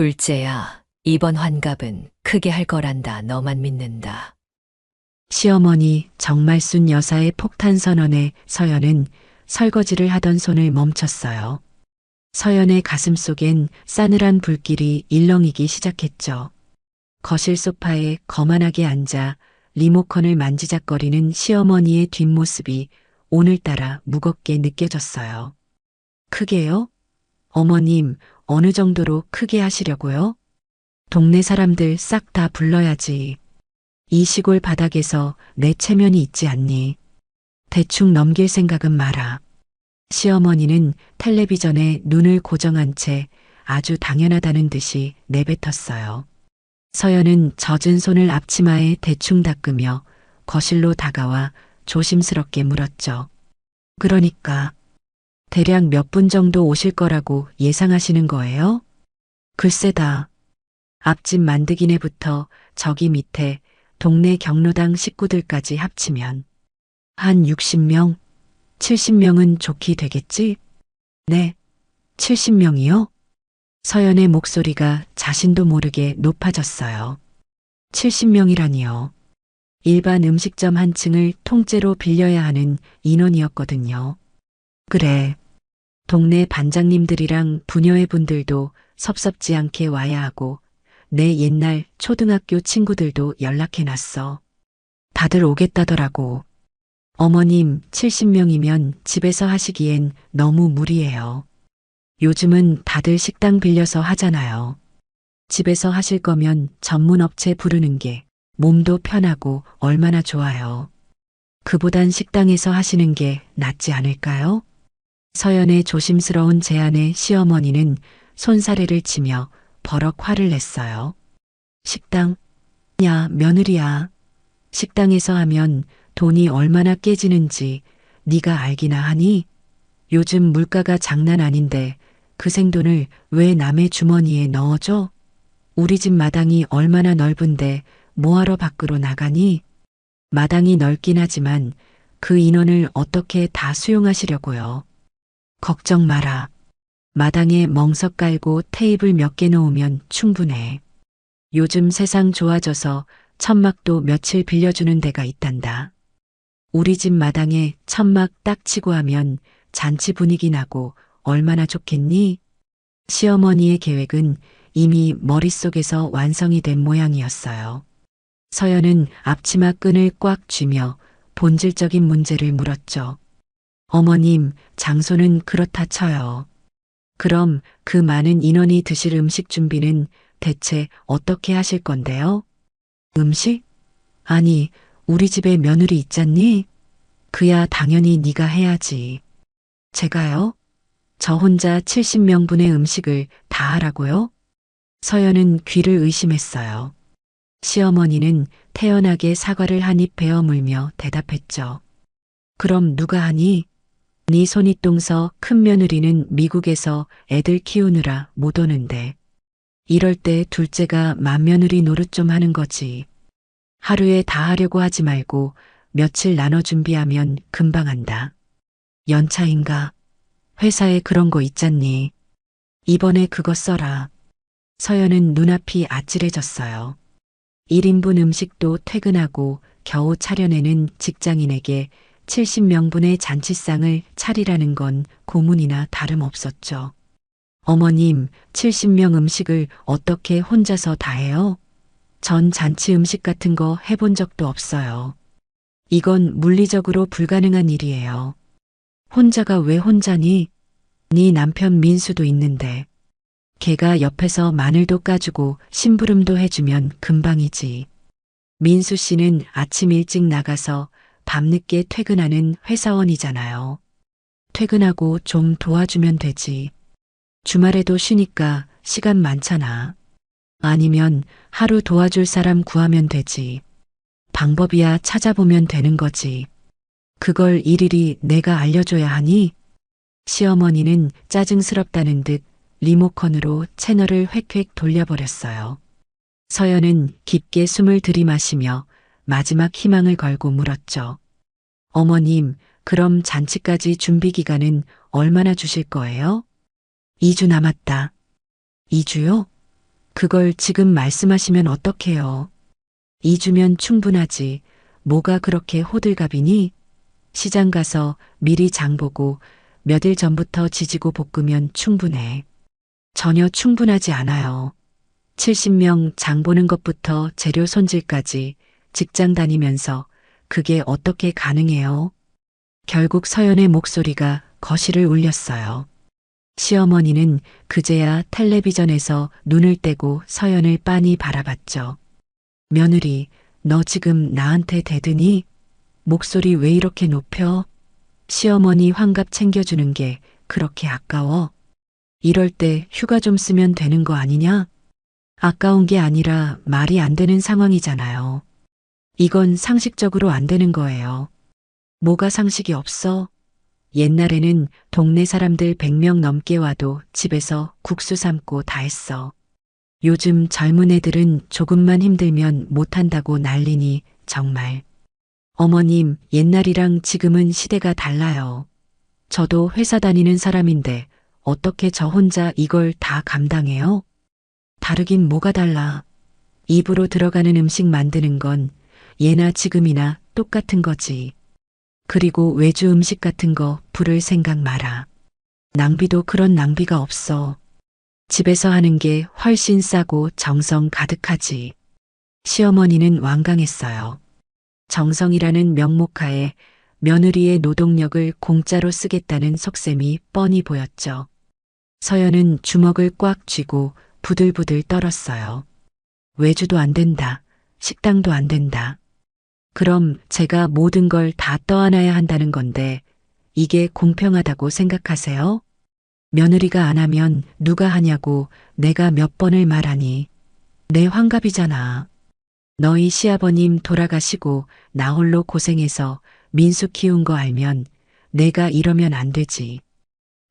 둘째야, 이번 환갑은 크게 할 거란다. 너만 믿는다. 시어머니 정말 순 여사의 폭탄 선언에 서연은 설거지를 하던 손을 멈췄어요. 서연의 가슴 속엔 싸늘한 불길이 일렁이기 시작했죠. 거실 소파에 거만하게 앉아 리모컨을 만지작거리는 시어머니의 뒷모습이 오늘따라 무겁게 느껴졌어요. 크게요? 어머님, 어느 정도로 크게 하시려고요? 동네 사람들 싹 다 불러야지. 이 시골 바닥에서 내 체면이 있지 않니? 대충 넘길 생각은 마라. 시어머니는 텔레비전에 눈을 고정한 채 아주 당연하다는 듯이 내뱉었어요. 서연은 젖은 손을 앞치마에 대충 닦으며 거실로 다가와 조심스럽게 물었죠. 그러니까 대략 몇 분 정도 오실 거라고 예상하시는 거예요? 글쎄다. 앞집 만드기네부터 저기 밑에 동네 경로당 식구들까지 합치면 한 60명, 70명은 좋게 되겠지? 네, 70명이요? 서연의 목소리가 자신도 모르게 높아졌어요. 70명이라니요. 일반 음식점 한 층을 통째로 빌려야 하는 인원이었거든요. 그래. 동네 반장님들이랑 부녀회 분들도 섭섭지 않게 와야 하고 내 옛날 초등학교 친구들도 연락해놨어. 다들 오겠다더라고. 어머님 70명이면 집에서 하시기엔 너무 무리예요. 요즘은 다들 식당 빌려서 하잖아요. 집에서 하실 거면 전문 업체 부르는 게 몸도 편하고 얼마나 좋아요. 그보단 식당에서 하시는 게 낫지 않을까요? 서연의 조심스러운 제안에 시어머니는 손사래를 치며 버럭 화를 냈어요. 식당? 야, 며느리야. 식당에서 하면 돈이 얼마나 깨지는지 네가 알기나 하니? 요즘 물가가 장난 아닌데 그 생돈을 왜 남의 주머니에 넣어줘? 우리 집 마당이 얼마나 넓은데 뭐하러 밖으로 나가니? 마당이 넓긴 하지만 그 인원을 어떻게 다 수용하시려고요? 걱정 마라. 마당에 멍석 깔고 테이블 몇 개 놓으면 충분해. 요즘 세상 좋아져서 천막도 며칠 빌려주는 데가 있단다. 우리 집 마당에 천막 딱 치고 하면 잔치 분위기 나고 얼마나 좋겠니? 시어머니의 계획은 이미 머릿속에서 완성이 된 모양이었어요. 서연은 앞치마 끈을 꽉 쥐며 본질적인 문제를 물었죠. 어머님, 장소는 그렇다 쳐요. 그럼 그 많은 인원이 드실 음식 준비는 대체 어떻게 하실 건데요? 음식? 아니, 우리 집에 며느리 있잖니? 그야 당연히 네가 해야지. 제가요? 저 혼자 70명분의 음식을 다 하라고요? 서연은 귀를 의심했어요. 시어머니는 태연하게 사과를 한 입 베어 물며 대답했죠. 그럼 누가 하니? 네 손윗동서 큰 며느리는 미국에서 애들 키우느라 못 오는데 이럴 때 둘째가 맏며느리 노릇 좀 하는 거지. 하루에 다 하려고 하지 말고 며칠 나눠 준비하면 금방 한다. 연차인가? 회사에 그런 거 있잖니. 이번에 그거 써라. 서연은 눈앞이 아찔해졌어요. 1인분 음식도 퇴근하고 겨우 차려내는 직장인에게 70명분의 잔치상을 차리라는 건 고문이나 다름없었죠. 어머님, 70명 음식을 어떻게 혼자서 다 해요? 전 잔치 음식 같은 거 해본 적도 없어요. 이건 물리적으로 불가능한 일이에요. 혼자가 왜 혼자니? 네 남편 민수도 있는데. 걔가 옆에서 마늘도 까주고 심부름도 해주면 금방이지. 민수 씨는 아침 일찍 나가서 밤늦게 퇴근하는 회사원이잖아요. 퇴근하고 좀 도와주면 되지. 주말에도 쉬니까 시간 많잖아. 아니면 하루 도와줄 사람 구하면 되지. 방법이야 찾아보면 되는 거지. 그걸 일일이 내가 알려줘야 하니? 시어머니는 짜증스럽다는 듯 리모컨으로 채널을 획획 돌려버렸어요. 서연은 깊게 숨을 들이마시며 마지막 희망을 걸고 물었죠. 어머님, 그럼 잔치까지 준비 기간은 얼마나 주실 거예요? 2주 남았다. 2주요? 그걸 지금 말씀하시면 어떡해요? 2주면 충분하지. 뭐가 그렇게 호들갑이니? 시장 가서 미리 장 보고 몇 일 전부터 지지고 볶으면 충분해. 전혀 충분하지 않아요. 70명 장 보는 것부터 재료 손질까지 직장 다니면서 그게 어떻게 가능해요? 결국 서연의 목소리가 거실을 울렸어요. 시어머니는 그제야 텔레비전에서 눈을 떼고 서연을 빤히 바라봤죠. 며느리, 너 지금 나한테 대드니? 목소리 왜 이렇게 높여? 시어머니 환갑 챙겨주는 게 그렇게 아까워? 이럴 때 휴가 좀 쓰면 되는 거 아니냐? 아까운 게 아니라 말이 안 되는 상황이잖아요. 이건 상식적으로 안 되는 거예요. 뭐가 상식이 없어? 옛날에는 동네 사람들 100명 넘게 와도 집에서 국수 삶고 다 했어. 요즘 젊은 애들은 조금만 힘들면 못한다고 난리니 정말. 어머님, 옛날이랑 지금은 시대가 달라요. 저도 회사 다니는 사람인데 어떻게 저 혼자 이걸 다 감당해요? 다르긴 뭐가 달라. 입으로 들어가는 음식 만드는 건 예나 지금이나 똑같은 거지. 그리고 외주 음식 같은 거 부를 생각 마라. 낭비도 그런 낭비가 없어. 집에서 하는 게 훨씬 싸고 정성 가득하지. 시어머니는 완강했어요. 정성이라는 명목하에 며느리의 노동력을 공짜로 쓰겠다는 속셈이 뻔히 보였죠. 서연은 주먹을 꽉 쥐고 부들부들 떨었어요. 외주도 안 된다. 식당도 안 된다. 그럼 제가 모든 걸 다 떠안아야 한다는 건데 이게 공평하다고 생각하세요? 며느리가 안 하면 누가 하냐고 내가 몇 번을 말하니. 내 환갑이잖아. 너희 시아버님 돌아가시고 나 홀로 고생해서 민수 키운 거 알면 내가 이러면 안 되지.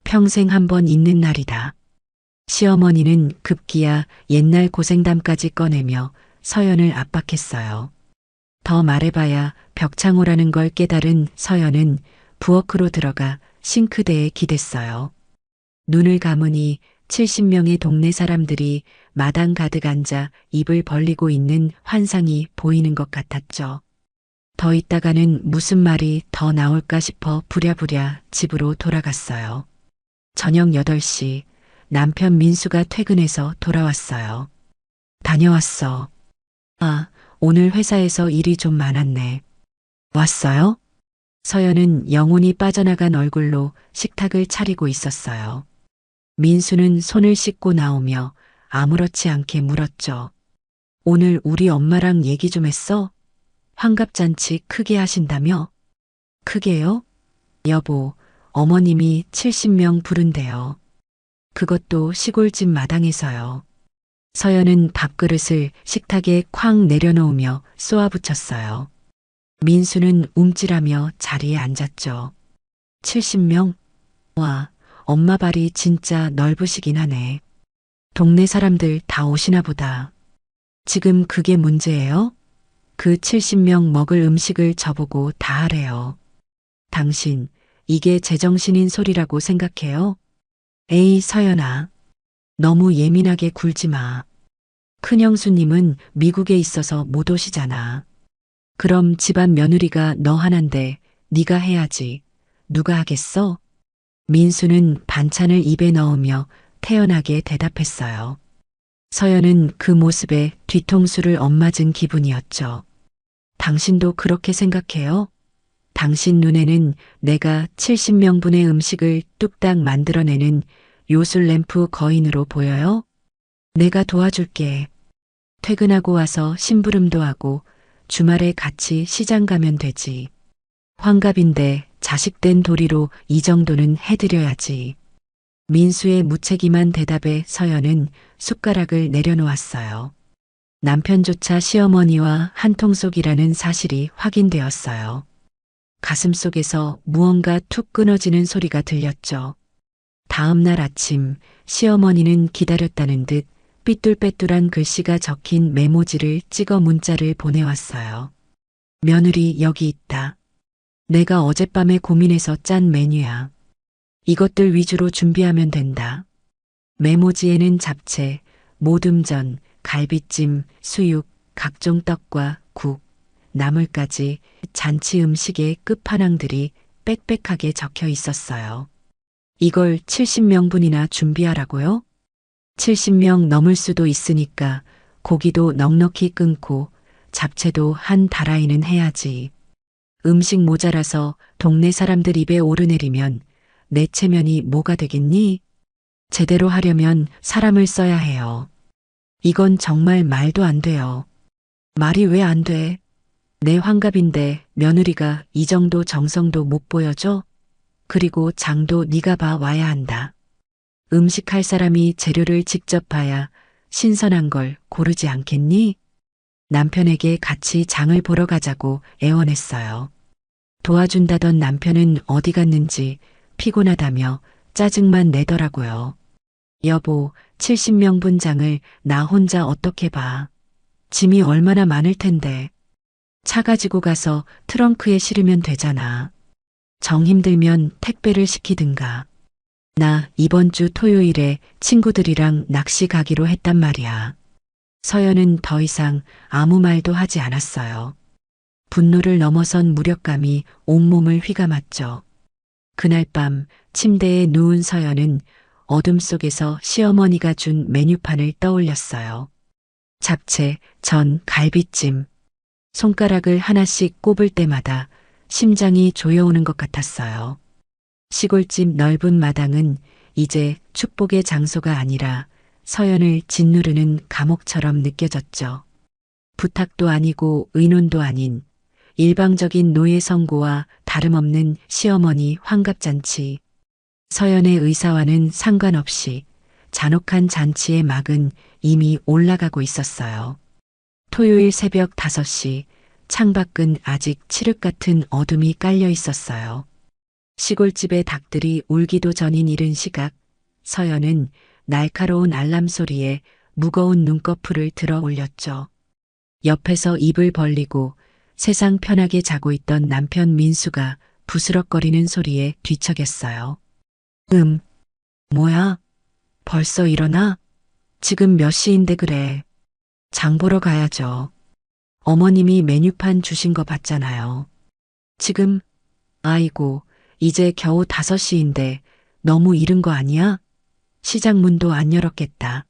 평생 한 번 있는 날이다. 시어머니는 급기야 옛날 고생담까지 꺼내며 서연을 압박했어요. 더 말해봐야 벽창호라는 걸 깨달은 서연은 부엌으로 들어가 싱크대에 기댔어요. 눈을 감으니 70명의 동네 사람들이 마당 가득 앉아 입을 벌리고 있는 환상이 보이는 것 같았죠. 더 있다가는 무슨 말이 더 나올까 싶어 부랴부랴 집으로 돌아갔어요. 저녁 8시 남편 민수가 퇴근해서 돌아왔어요. 다녀왔어. 아, 오늘 회사에서 일이 좀 많았네. 왔어요? 서연은 영혼이 빠져나간 얼굴로 식탁을 차리고 있었어요. 민수는 손을 씻고 나오며 아무렇지 않게 물었죠. 오늘 우리 엄마랑 얘기 좀 했어? 환갑잔치 크게 하신다며? 크게요? 여보, 어머님이 70명 부른대요. 그것도 시골집 마당에서요. 서연은 밥그릇을 식탁에 쾅 내려놓으며 쏘아붙였어요. 민수는 움찔하며 자리에 앉았죠. 70명? 와, 엄마 발이 진짜 넓으시긴 하네. 동네 사람들 다 오시나 보다. 지금 그게 문제예요? 그 70명 먹을 음식을 저보고 다 하래요. 당신, 이게 제정신인 소리라고 생각해요? 에이, 서연아. 너무 예민하게 굴지 마. 큰형수님은 미국에 있어서 못 오시잖아. 그럼 집안 며느리가 너 하나인데 네가 해야지. 누가 하겠어? 민수는 반찬을 입에 넣으며 태연하게 대답했어요. 서연은 그 모습에 뒤통수를 엇맞은 기분이었죠. 당신도 그렇게 생각해요? 당신 눈에는 내가 70명분의 음식을 뚝딱 만들어내는 요술램프 거인으로 보여요? 내가 도와줄게. 퇴근하고 와서 심부름도 하고 주말에 같이 시장 가면 되지. 환갑인데 자식된 도리로 이 정도는 해드려야지. 민수의 무책임한 대답에 서연은 숟가락을 내려놓았어요. 남편조차 시어머니와 한통속이라는 사실이 확인되었어요. 가슴속에서 무언가 툭 끊어지는 소리가 들렸죠. 다음 날 아침 시어머니는 기다렸다는 듯 삐뚤빼뚤한 글씨가 적힌 메모지를 찍어 문자를 보내왔어요. 며느리 여기 있다. 내가 어젯밤에 고민해서 짠 메뉴야. 이것들 위주로 준비하면 된다. 메모지에는 잡채, 모듬전, 갈비찜, 수육, 각종 떡과 국, 나물까지 잔치 음식의 끝판왕들이 빽빽하게 적혀 있었어요. 이걸 70명분이나 준비하라고요? 70명 넘을 수도 있으니까 고기도 넉넉히 끊고 잡채도 한 다라이는 해야지. 음식 모자라서 동네 사람들 입에 오르내리면 내 체면이 뭐가 되겠니? 제대로 하려면 사람을 써야 해요. 이건 정말 말도 안 돼요. 말이 왜 안 돼? 내 환갑인데 며느리가 이 정도 정성도 못 보여줘? 그리고 장도 네가 봐 와야 한다. 음식할 사람이 재료를 직접 봐야 신선한 걸 고르지 않겠니? 남편에게 같이 장을 보러 가자고 애원했어요. 도와준다던 남편은 어디 갔는지 피곤하다며 짜증만 내더라고요. 여보, 70명분 장을 나 혼자 어떻게 봐. 짐이 얼마나 많을 텐데. 차 가지고 가서 트렁크에 실으면 되잖아. 정 힘들면 택배를 시키든가. 나 이번 주 토요일에 친구들이랑 낚시 가기로 했단 말이야. 서연은 더 이상 아무 말도 하지 않았어요. 분노를 넘어선 무력감이 온몸을 휘감았죠. 그날 밤 침대에 누운 서연은 어둠 속에서 시어머니가 준 메뉴판을 떠올렸어요. 잡채, 전, 갈비찜. 손가락을 하나씩 꼽을 때마다 심장이 조여오는 것 같았어요. 시골집 넓은 마당은 이제 축복의 장소가 아니라 서연을 짓누르는 감옥처럼 느껴졌죠. 부탁도 아니고 의논도 아닌 일방적인 노예 선고와 다름없는 시어머니 환갑잔치. 서연의 의사와는 상관없이 잔혹한 잔치의 막은 이미 올라가고 있었어요. 토요일 새벽 5시 창밖은 아직 칠흑 같은 어둠이 깔려 있었어요. 시골집의 닭들이 울기도 전인 이른 시각, 서연은 날카로운 알람 소리에 무거운 눈꺼풀을 들어 올렸죠. 옆에서 입을 벌리고 세상 편하게 자고 있던 남편 민수가 부스럭거리는 소리에 뒤척였어요. 뭐야? 벌써 일어나? 지금 몇 시인데 그래? 장 보러 가야죠. 어머님이 메뉴판 주신 거 봤잖아요. 지금, 아이고, 이제 겨우 5시인데 너무 이른 거 아니야? 시장 문도 안 열었겠다.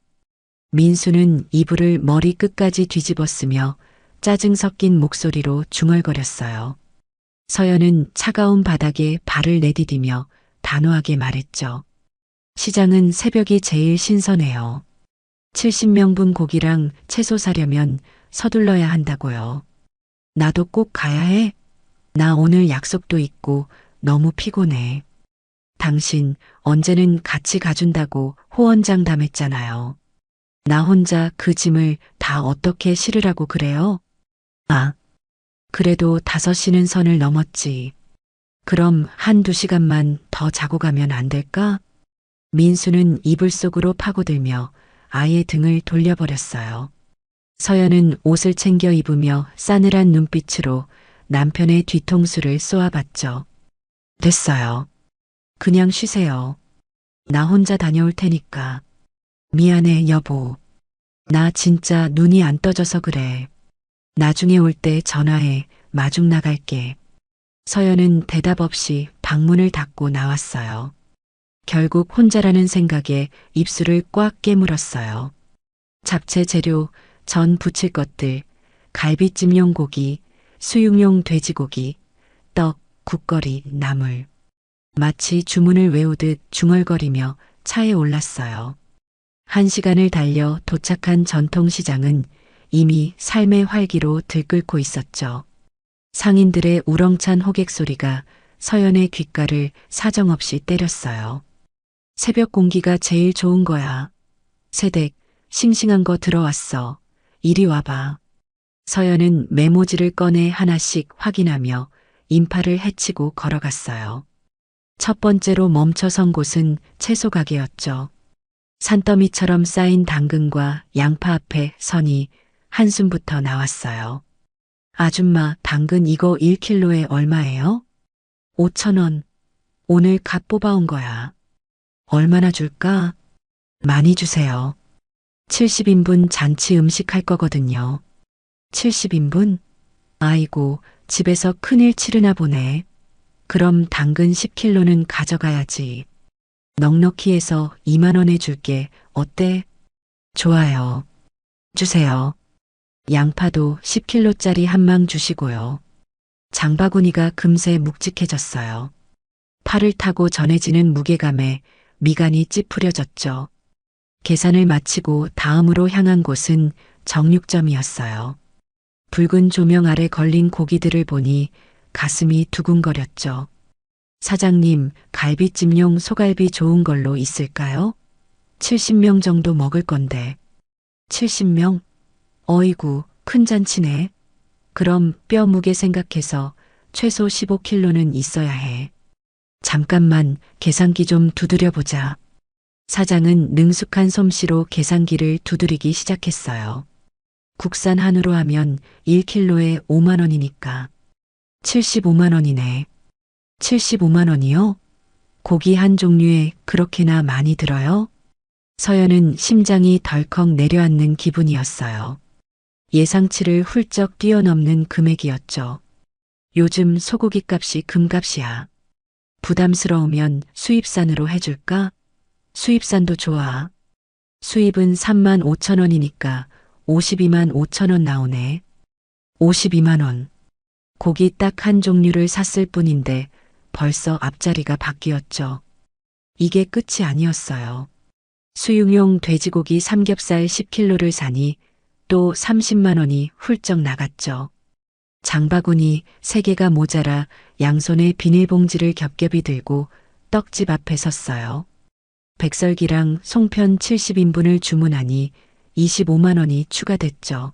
민수는 이불을 머리 끝까지 뒤집었으며 짜증 섞인 목소리로 중얼거렸어요. 서연은 차가운 바닥에 발을 내디디며 단호하게 말했죠. 시장은 새벽이 제일 신선해요. 70명분 고기랑 채소 사려면 서둘러야 한다고요. 나도 꼭 가야 해? 나 오늘 약속도 있고 너무 피곤해. 당신 언제는 같이 가준다고 호언장담했잖아요. 나 혼자 그 짐을 다 어떻게 실으라고 그래요? 아, 그래도 5시는 선을 넘었지. 그럼 1~2시간만 더 자고 가면 안 될까? 민수는 이불 속으로 파고들며 아예 등을 돌려버렸어요. 서연은 옷을 챙겨 입으며 싸늘한 눈빛으로 남편의 뒤통수를 쏘아봤죠. 됐어요. 그냥 쉬세요. 나 혼자 다녀올 테니까. 미안해, 여보. 나 진짜 눈이 안 떠져서 그래. 나중에 올 때 전화해. 마중 나갈게. 서연은 대답 없이 방문을 닫고 나왔어요. 결국 혼자라는 생각에 입술을 꽉 깨물었어요. 잡채 재료, 전 부칠 것들, 갈비찜용 고기, 수육용 돼지고기, 떡, 국거리, 나물. 마치 주문을 외우듯 중얼거리며 차에 올랐어요. 1시간을 달려 도착한 전통시장은 이미 삶의 활기로 들끓고 있었죠. 상인들의 우렁찬 호객 소리가 서연의 귓가를 사정없이 때렸어요. 새벽 공기가 제일 좋은 거야. 새댁, 싱싱한 거 들어왔어. 이리 와봐. 서연은 메모지를 꺼내 하나씩 확인하며 인파를 헤치고 걸어갔어요. 첫 번째로 멈춰선 곳은 채소 가게였죠. 산더미처럼 쌓인 당근과 양파 앞에 선이 한숨부터 나왔어요. 아줌마, 당근 이거 1kg에 얼마예요? 5,000원. 오늘 갓 뽑아온 거야. 얼마나 줄까? 많이 주세요. 70인분 잔치 음식 할 거거든요. 70인분? 아이고, 집에서 큰일 치르나 보네. 그럼 당근 10kg는 가져가야지. 넉넉히 해서 2만 원에 줄게. 어때? 좋아요. 주세요. 양파도 10kg짜리 한 망 주시고요. 장바구니가 금세 묵직해졌어요. 팔을 타고 전해지는 무게감에 미간이 찌푸려졌죠. 계산을 마치고 다음으로 향한 곳은 정육점이었어요. 붉은 조명 아래 걸린 고기들을 보니 가슴이 두근거렸죠. 사장님, 갈비찜용 소갈비 좋은 걸로 있을까요? 70명 정도 먹을 건데. 70명? 어이구, 큰 잔치네. 그럼 뼈 무게 생각해서 최소 15kg는 있어야 해. 잠깐만 계산기 좀 두드려 보자. 사장은 능숙한 솜씨로 계산기를 두드리기 시작했어요. 국산 한우로 하면 1kg에 5만 원이니까 75만 원이네. 75만 원이요? 고기 한 종류에 그렇게나 많이 들어요? 서연은 심장이 덜컥 내려앉는 기분이었어요. 예상치를 훌쩍 뛰어넘는 금액이었죠. 요즘 소고기 값이 금값이야. 부담스러우면 수입산으로 해줄까? 수입산도 좋아. 수입은 3만 5천 원이니까 52만 5천 원 나오네. 52만 원. 고기 딱 한 종류를 샀을 뿐인데 벌써 앞자리가 바뀌었죠. 이게 끝이 아니었어요. 수육용 돼지고기 삼겹살 10kg를 사니 또 30만 원이 훌쩍 나갔죠. 장바구니 3개가 모자라 양손에 비닐봉지를 겹겹이 들고 떡집 앞에 섰어요. 백설기랑 송편 70인분을 주문하니 25만 원이 추가됐죠.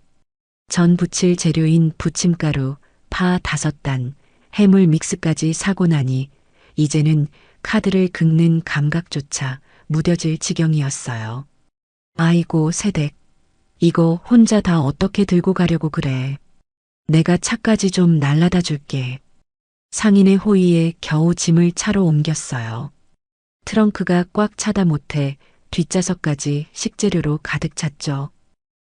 전 부칠 재료인 부침가루, 파 5단, 해물 믹스까지 사고 나니 이제는 카드를 긁는 감각조차 무뎌질 지경이었어요. 아이고 새댁, 이거 혼자 다 어떻게 들고 가려고 그래. 내가 차까지 좀 날라다 줄게. 상인의 호의에 겨우 짐을 차로 옮겼어요. 트렁크가 꽉 차다 못해 뒷좌석까지 식재료로 가득 찼죠.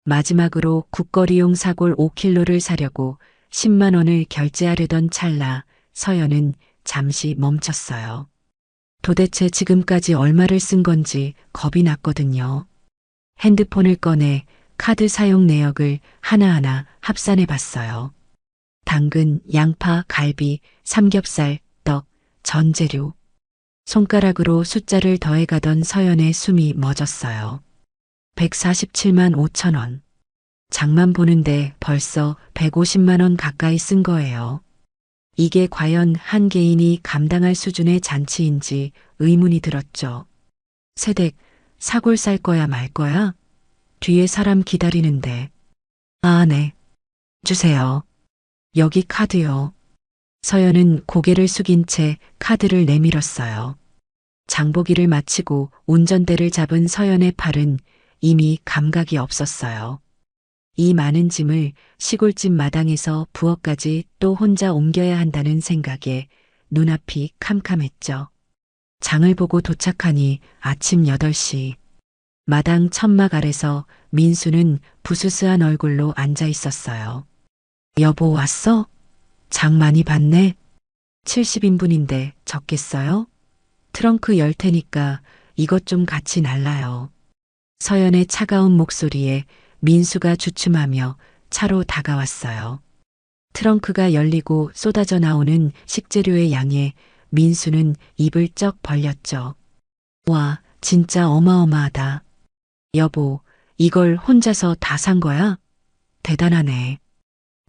마지막으로 국거리용 사골 5kg를 사려고 10만 원을 결제하려던 찰나 서연은 잠시 멈췄어요. 도대체 지금까지 얼마를 쓴 건지 겁이 났거든요. 핸드폰을 꺼내 카드 사용 내역을 하나하나 합산해 봤어요. 당근, 양파, 갈비, 삼겹살, 떡, 전 재료. 손가락으로 숫자를 더해가던 서연의 숨이 멎었어요. 147만 5천 원. 장만 보는데 벌써 150만 원 가까이 쓴 거예요. 이게 과연 한 개인이 감당할 수준의 잔치인지 의문이 들었죠. 새댁, 사골 쌀 거야 말 거야? 뒤에 사람 기다리는데. 아, 네. 주세요. 여기 카드요. 서연은 고개를 숙인 채 카드를 내밀었어요. 장보기를 마치고 운전대를 잡은 서연의 팔은 이미 감각이 없었어요. 이 많은 짐을 시골집 마당에서 부엌까지 또 혼자 옮겨야 한다는 생각에 눈앞이 캄캄했죠. 장을 보고 도착하니 아침 8시. 마당 천막 아래서 민수는 부스스한 얼굴로 앉아 있었어요. 여보 왔어? 장 많이 봤네. 70인분인데 적겠어요? 트렁크 열 테니까 이것 좀 같이 날라요. 서연의 차가운 목소리에 민수가 주춤하며 차로 다가왔어요. 트렁크가 열리고 쏟아져 나오는 식재료의 양에 민수는 입을 쩍 벌렸죠. 와, 진짜 어마어마하다. 여보, 이걸 혼자서 다 산 거야? 대단하네.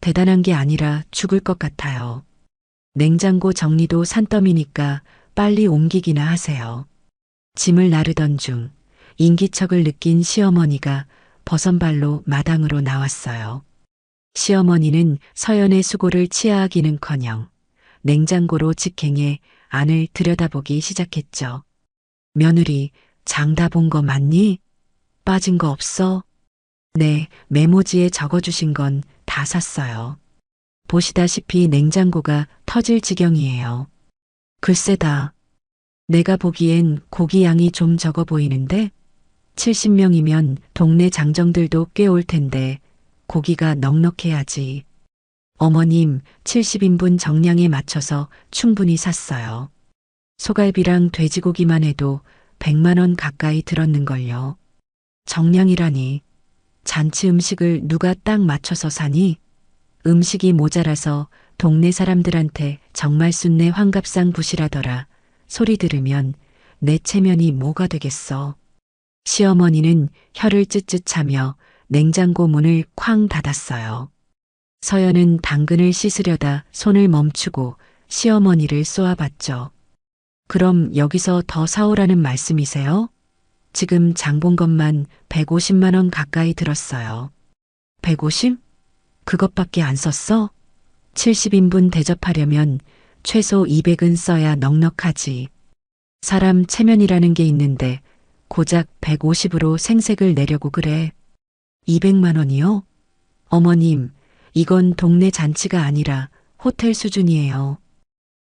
대단한 게 아니라 죽을 것 같아요. 냉장고 정리도 산더미니까 빨리 옮기기나 하세요. 짐을 나르던 중 인기척을 느낀 시어머니가 버선발로 마당으로 나왔어요. 시어머니는 서연의 수고를 치하하기는커녕 냉장고로 직행해 안을 들여다보기 시작했죠. 며느리, 장 다 본 거 맞니? 빠진 거 없어? 네, 메모지에 적어주신 건 다 샀어요. 보시다시피 냉장고가 터질 지경이에요. 글쎄다. 내가 보기엔 고기 양이 좀 적어 보이는데? 70명이면 동네 장정들도 꽤 올 텐데 고기가 넉넉해야지. 어머님, 70인분 정량에 맞춰서 충분히 샀어요. 소갈비랑 돼지고기만 해도 100만 원 가까이 들었는걸요. 정량이라니. 잔치 음식을 누가 딱 맞춰서 사니? 음식이 모자라서 동네 사람들한테 정말 순내 환갑상 부시라더라. 소리 들으면 내 체면이 뭐가 되겠어. 시어머니는 혀를 쯧쯧 차며 냉장고 문을 쾅 닫았어요. 서연은 당근을 씻으려다 손을 멈추고 시어머니를 쏘아봤죠. 그럼 여기서 더 사오라는 말씀이세요? 지금 장 본 것만 150만 원 가까이 들었어요. 150? 그것밖에 안 썼어? 70인분 대접하려면 최소 200은 써야 넉넉하지. 사람 체면이라는 게 있는데 고작 150으로 생색을 내려고 그래. 200만 원이요? 어머님, 이건 동네 잔치가 아니라 호텔 수준이에요.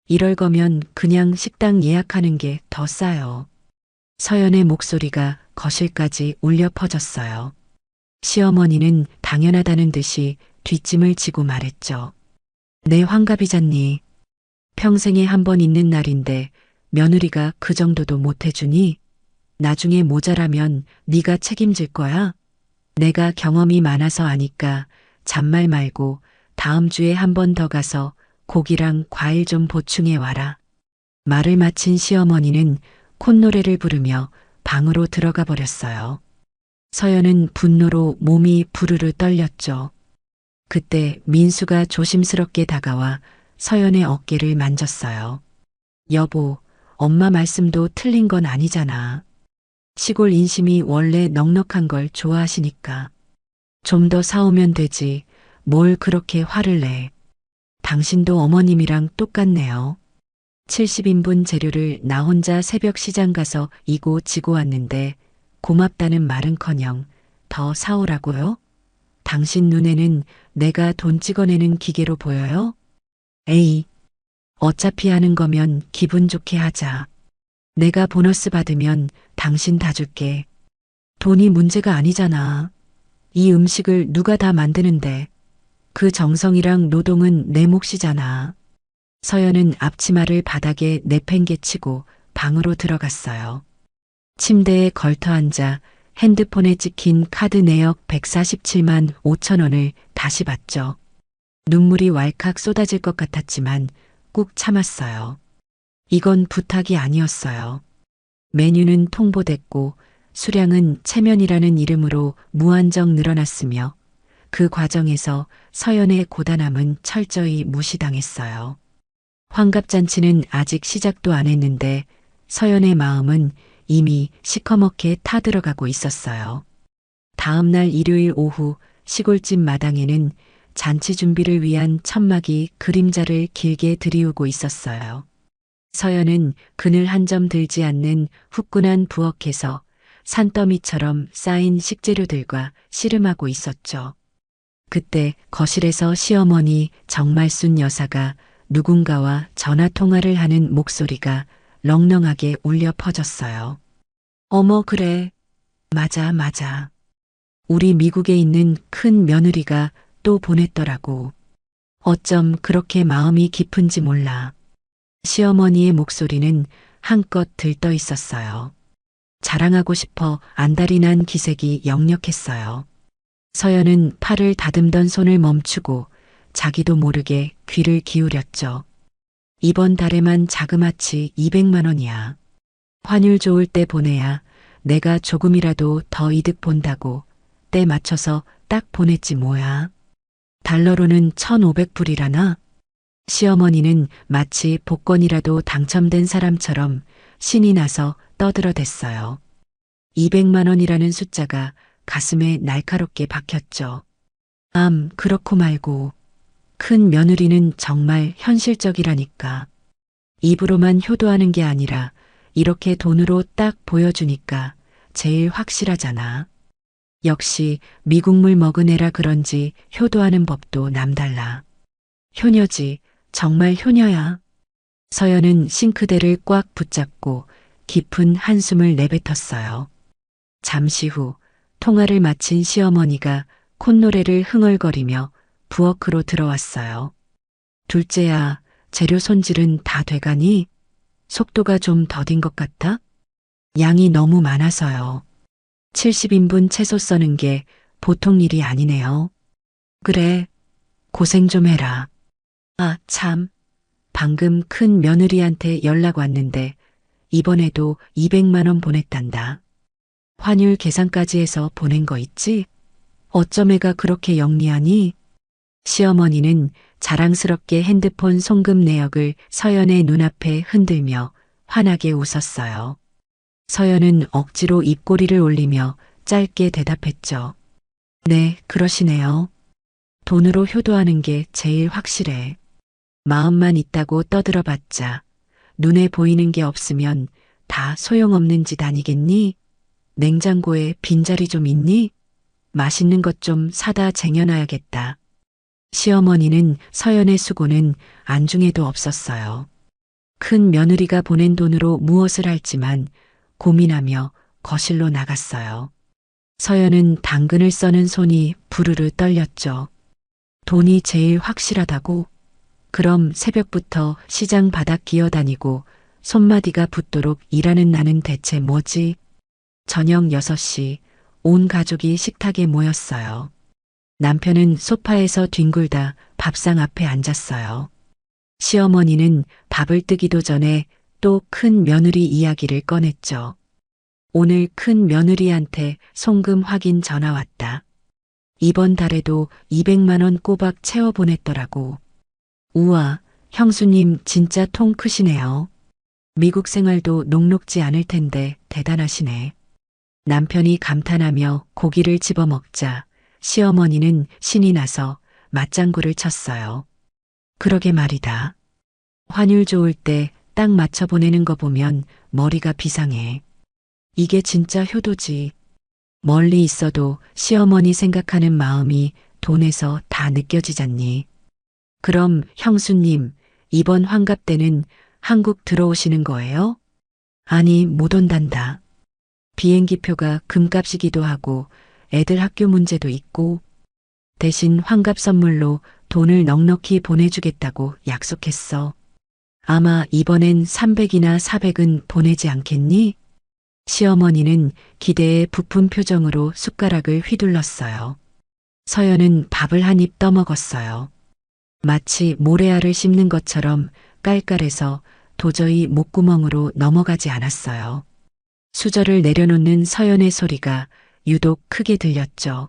이럴 거면 그냥 식당 예약하는 게 더 싸요. 서연의 목소리가 거실까지 울려 퍼졌어요. 시어머니는 당연하다는 듯이 뒷짐을 지고 말했죠. 내 환갑이잖니. 평생에 한 번 있는 날인데 며느리가 그 정도도 못 해주니? 나중에 모자라면 네가 책임질 거야? 내가 경험이 많아서 아니까 잔말 말고 다음 주에 한 번 더 가서 고기랑 과일 좀 보충해 와라. 말을 마친 시어머니는 콧노래를 부르며 방으로 들어가 버렸어요. 서연은 분노로 몸이 부르르 떨렸죠. 그때 민수가 조심스럽게 다가와 서연의 어깨를 만졌어요. 여보, 엄마 말씀도 틀린 건 아니잖아. 시골 인심이 원래 넉넉한 걸 좋아하시니까. 좀 더 사오면 되지. 뭘 그렇게 화를 내. 당신도 어머님이랑 똑같네요. 70인분 재료를 나 혼자 새벽 시장 가서 이고 지고 왔는데 고맙다는 말은커녕 더 사오라고요? 당신 눈에는 내가 돈 찍어내는 기계로 보여요? 에이, 어차피 하는 거면 기분 좋게 하자. 내가 보너스 받으면 당신 다 줄게. 돈이 문제가 아니잖아. 이 음식을 누가 다 만드는데 그 정성이랑 노동은 내 몫이잖아. 서연은 앞치마를 바닥에 내팽개치고 방으로 들어갔어요. 침대에 걸터 앉아 핸드폰에 찍힌 카드 내역 147만 5천 원을 다시 봤죠. 눈물이 왈칵 쏟아질 것 같았지만 꾹 참았어요. 이건 부탁이 아니었어요. 메뉴는 통보됐고 수량은 체면이라는 이름으로 무한정 늘어났으며 그 과정에서 서연의 고단함은 철저히 무시당했어요. 환갑잔치는 아직 시작도 안 했는데 서연의 마음은 이미 시커멓게 타들어가고 있었어요. 다음 날 일요일 오후 시골집 마당에는 잔치 준비를 위한 천막이 그림자를 길게 들이우고 있었어요. 서연은 그늘 한 점 들지 않는 후끈한 부엌에서 산더미처럼 쌓인 식재료들과 씨름하고 있었죠. 그때 거실에서 시어머니 정말순 여사가 누군가와 전화통화를 하는 목소리가 렁렁하게 울려 퍼졌어요. 어머, 그래. 맞아, 맞아. 우리 미국에 있는 큰 며느리가 또 보냈더라고. 어쩜 그렇게 마음이 깊은지 몰라. 시어머니의 목소리는 한껏 들떠 있었어요. 자랑하고 싶어 안달이 난 기색이 역력했어요. 서연은 팔을 다듬던 손을 멈추고 자기도 모르게 귀를 기울였죠. 이번 달에만 자그마치 200만 원이야. 환율 좋을 때 보내야 내가 조금이라도 더 이득 본다고 때 맞춰서 딱 보냈지 뭐야. 달러로는 1,500불이라나? 시어머니는 마치 복권이라도 당첨된 사람처럼 신이 나서 떠들어댔어요. 200만 원이라는 숫자가 가슴에 날카롭게 박혔죠. 그렇고 말고 큰 며느리는 정말 현실적이라니까. 입으로만 효도하는 게 아니라 이렇게 돈으로 딱 보여주니까 제일 확실하잖아. 역시 미국물 먹은 애라 그런지 효도하는 법도 남달라. 효녀지, 정말 효녀야. 서연은 싱크대를 꽉 붙잡고 깊은 한숨을 내뱉었어요. 잠시 후 통화를 마친 시어머니가 콧노래를 흥얼거리며 부엌으로 들어왔어요. 둘째야, 재료 손질은 다 돼가니? 속도가 좀 더딘 것 같다? 양이 너무 많아서요. 70인분 채소 써는 게 보통 일이 아니네요. 그래, 고생 좀 해라. 아, 참. 방금 큰 며느리한테 연락 왔는데 이번에도 200만 원 보냈단다. 환율 계산까지 해서 보낸 거 있지? 어쩜 애가 그렇게 영리하니? 시어머니는 자랑스럽게 핸드폰 송금 내역을 서연의 눈앞에 흔들며 환하게 웃었어요. 서연은 억지로 입꼬리를 올리며 짧게 대답했죠. 네, 그러시네요. 돈으로 효도하는 게 제일 확실해. 마음만 있다고 떠들어봤자 눈에 보이는 게 없으면 다 소용없는 짓 아니겠니? 냉장고에 빈자리 좀 있니? 맛있는 것 좀 사다 쟁여놔야겠다. 시어머니는 서연의 수고는 안중에도 없었어요. 큰 며느리가 보낸 돈으로 무엇을 할지만 고민하며 거실로 나갔어요. 서연은 당근을 써는 손이 부르르 떨렸죠. 돈이 제일 확실하다고? 그럼 새벽부터 시장 바닥 기어다니고 손마디가 붓도록 일하는 나는 대체 뭐지? 저녁 6시 온 가족이 식탁에 모였어요. 남편은 소파에서 뒹굴다 밥상 앞에 앉았어요. 시어머니는 밥을 뜨기도 전에 또 큰 며느리 이야기를 꺼냈죠. 오늘 큰 며느리한테 송금 확인 전화 왔다. 이번 달에도 200만 원 꼬박 채워 보냈더라고. 우와, 형수님 진짜 통 크시네요. 미국 생활도 녹록지 않을 텐데 대단하시네. 남편이 감탄하며 고기를 집어 먹자 시어머니는 신이 나서 맞장구를 쳤어요. 그러게 말이다. 환율 좋을 때 딱 맞춰 보내는 거 보면 머리가 비상해. 이게 진짜 효도지. 멀리 있어도 시어머니 생각하는 마음이 돈에서 다 느껴지잖니. 그럼 형수님, 이번 환갑 때는 한국 들어오시는 거예요? 아니, 못 온단다. 비행기표가 금값이기도 하고 애들 학교 문제도 있고 대신 환갑 선물로 돈을 넉넉히 보내주겠다고 약속했어. 아마 이번엔 300이나 400은 보내지 않겠니? 시어머니는 기대에 부푼 표정으로 숟가락을 휘둘렀어요. 서연은 밥을 한 입 떠먹었어요. 마치 모래알을 씹는 것처럼 깔깔해서 도저히 목구멍으로 넘어가지 않았어요. 수저를 내려놓는 서연의 소리가 유독 크게 들렸죠.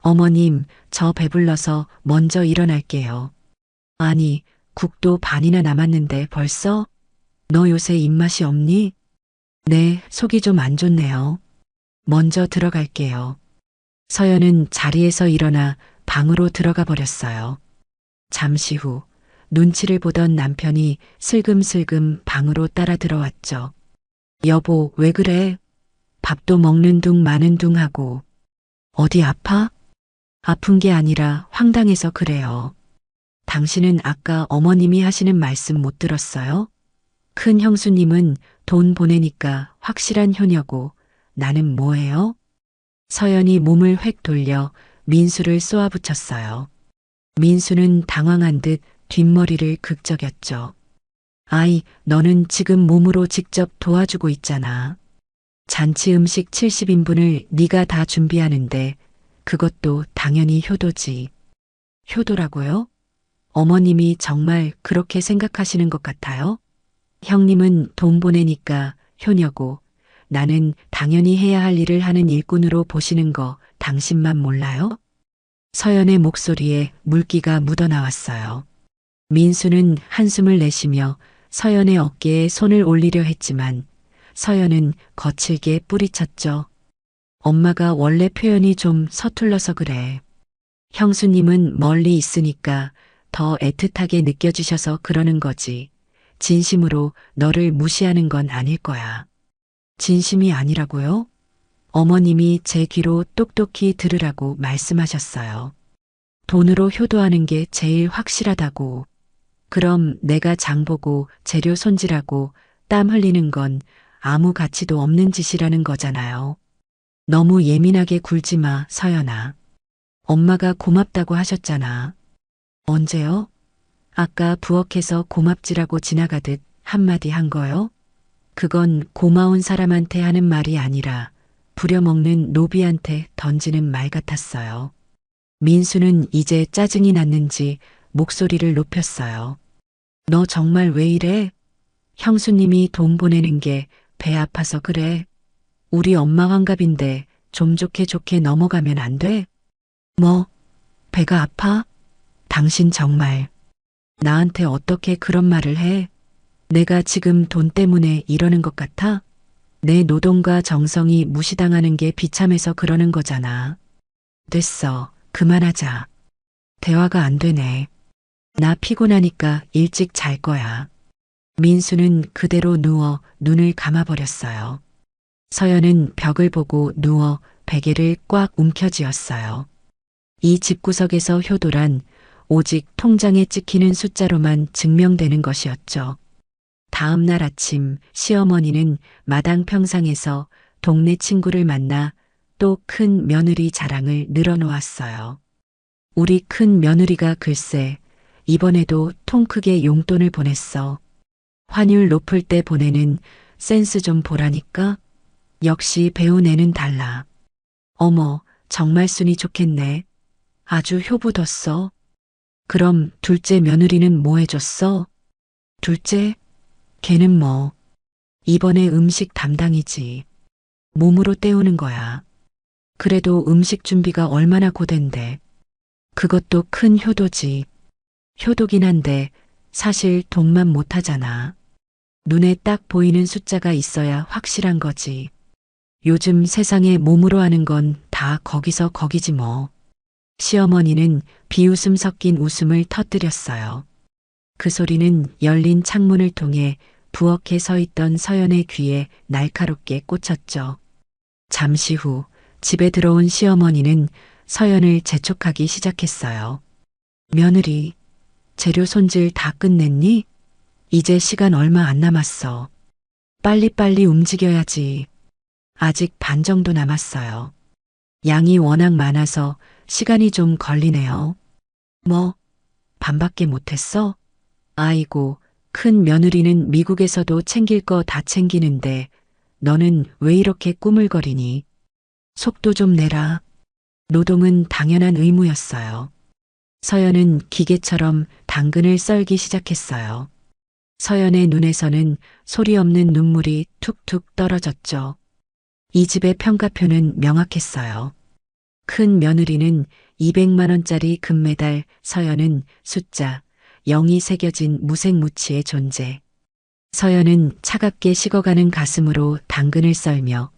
어머님, 저 배불러서 먼저 일어날게요. 아니, 국도 반이나 남았는데 벌써? 너 요새 입맛이 없니? 네, 속이 좀 안 좋네요. 먼저 들어갈게요. 서연은 자리에서 일어나 방으로 들어가 버렸어요. 잠시 후 눈치를 보던 남편이 슬금슬금 방으로 따라 들어왔죠. 여보, 왜 그래? 밥도 먹는 둥 마는 둥 하고. 어디 아파? 아픈 게 아니라 황당해서 그래요. 당신은 아까 어머님이 하시는 말씀 못 들었어요? 큰 형수님은 돈 보내니까 확실한 효녀고 나는 뭐예요? 서연이 몸을 획 돌려 민수를 쏘아붙였어요. 민수는 당황한 듯 뒷머리를 극적였죠. 아이, 너는 지금 몸으로 직접 도와주고 있잖아. 잔치 음식 70인분을 네가 다 준비하는데 그것도 당연히 효도지. 효도라고요? 어머님이 정말 그렇게 생각하시는 것 같아요? 형님은 돈 보내니까 효녀고 나는 당연히 해야 할 일을 하는 일꾼으로 보시는 거 당신만 몰라요? 서연의 목소리에 물기가 묻어나왔어요. 민수는 한숨을 내쉬며 서연의 어깨에 손을 올리려 했지만 서연은 거칠게 뿌리쳤죠. 엄마가 원래 표현이 좀 서툴러서 그래. 형수님은 멀리 있으니까 더 애틋하게 느껴지셔서 그러는 거지. 진심으로 너를 무시하는 건 아닐 거야. 진심이 아니라고요? 어머님이 제 귀로 똑똑히 들으라고 말씀하셨어요. 돈으로 효도하는 게 제일 확실하다고. 그럼 내가 장보고 재료 손질하고 땀 흘리는 건 아무 가치도 없는 짓이라는 거잖아요. 너무 예민하게 굴지 마, 서연아. 엄마가 고맙다고 하셨잖아. 언제요? 아까 부엌에서 고맙지라고 지나가듯 한마디 한 거요? 그건 고마운 사람한테 하는 말이 아니라 부려먹는 노비한테 던지는 말 같았어요. 민수는 이제 짜증이 났는지 목소리를 높였어요. 너 정말 왜 이래? 형수님이 돈 보내는 게 배 아파서 그래. 우리 엄마 환갑인데 좀 좋게 좋게 넘어가면 안 돼? 뭐, 배가 아파? 당신 정말 나한테 어떻게 그런 말을 해? 내가 지금 돈 때문에 이러는 것 같아? 내 노동과 정성이 무시당하는 게 비참해서 그러는 거잖아. 됐어. 그만하자. 대화가 안 되네. 나 피곤하니까 일찍 잘 거야. 민수는 그대로 누워 눈을 감아버렸어요. 서연은 벽을 보고 누워 베개를 꽉 움켜쥐었어요. 이 집구석에서 효도란 오직 통장에 찍히는 숫자로만 증명되는 것이었죠. 다음 날 아침 시어머니는 마당 평상에서 동네 친구를 만나 또 큰 며느리 자랑을 늘어놓았어요. 우리 큰 며느리가 글쎄 이번에도 통 크게 용돈을 보냈어. 환율 높을 때 보내는 센스 좀 보라니까. 역시 배운 애는 달라. 어머, 정말 순이 좋겠네. 아주 효부뒀어. 그럼 둘째 며느리는 뭐 해줬어? 둘째? 걔는 뭐, 이번에 음식 담당이지. 몸으로 때우는 거야. 그래도 음식 준비가 얼마나 고된데. 그것도 큰 효도지. 효도긴 한데 사실 돈만 못하잖아. 눈에 딱 보이는 숫자가 있어야 확실한 거지. 요즘 세상에 몸으로 하는 건 다 거기서 거기지 뭐. 시어머니는 비웃음 섞인 웃음을 터뜨렸어요. 그 소리는 열린 창문을 통해 부엌에 서 있던 서연의 귀에 날카롭게 꽂혔죠. 잠시 후 집에 들어온 시어머니는 서연을 재촉하기 시작했어요. 며느리, 재료 손질 다 끝냈니? 이제 시간 얼마 안 남았어. 빨리빨리 움직여야지. 아직 반 정도 남았어요. 양이 워낙 많아서 시간이 좀 걸리네요. 뭐, 반밖에 못했어? 아이고, 큰 며느리는 미국에서도 챙길 거 다 챙기는데 너는 왜 이렇게 꾸물거리니? 속도 좀 내라. 노동은 당연한 의무였어요. 서연은 기계처럼 당근을 썰기 시작했어요. 서연의 눈에서는 소리 없는 눈물이 툭툭 떨어졌죠. 이 집의 평가표는 명확했어요. 큰 며느리는 200만 원짜리 금메달, 서연은 숫자 0이 새겨진 무색무취의 존재. 서연은 차갑게 식어가는 가슴으로 당근을 썰며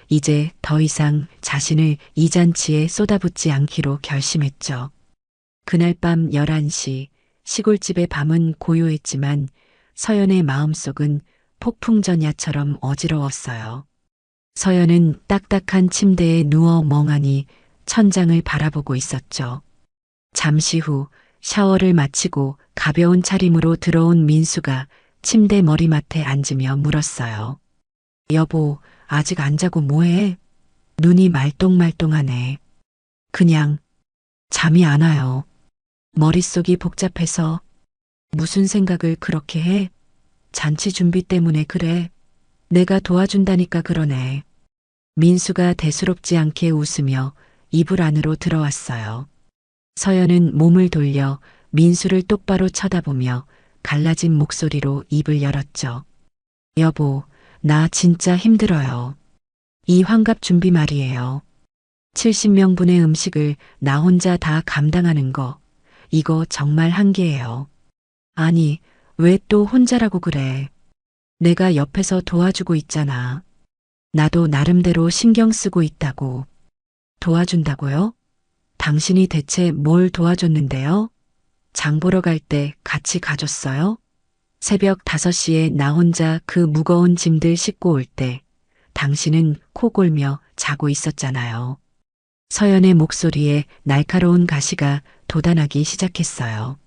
이제 더 이상 자신을 이 잔치에 쏟아붓지 않기로 결심했죠. 그날 밤 11시 시골집의 밤은 고요했지만 서연의 마음속은 폭풍전야처럼 어지러웠어요. 서연은 딱딱한 침대에 누워 멍하니 천장을 바라보고 있었죠. 잠시 후 샤워를 마치고 가벼운 차림으로 들어온 민수가 침대 머리맡에 앉으며 물었어요. 여보, 아직 안 자고 뭐해? 눈이 말똥말똥하네. 그냥 잠이 안 와요. 머릿속이 복잡해서. 무슨 생각을 그렇게 해? 잔치 준비 때문에 그래. 내가 도와준다니까 그러네. 민수가 대수롭지 않게 웃으며 이불 안으로 들어왔어요. 서연은 몸을 돌려 민수를 똑바로 쳐다보며 갈라진 목소리로 입을 열었죠. 여보, 나 진짜 힘들어요. 이 환갑 준비 말이에요. 70명분의 음식을 나 혼자 다 감당하는 거, 이거 정말 한계예요. 아니, 왜 또 혼자라고 그래? 내가 옆에서 도와주고 있잖아. 나도 나름대로 신경 쓰고 있다고. 도와준다고요? 당신이 대체 뭘 도와줬는데요? 장 보러 갈 때 같이 가줬어요? 새벽 5시에 나 혼자 그 무거운 짐들 싣고 올 때 당신은 코 골며 자고 있었잖아요. 서연의 목소리에 날카로운 가시가 돋아나기 시작했어요.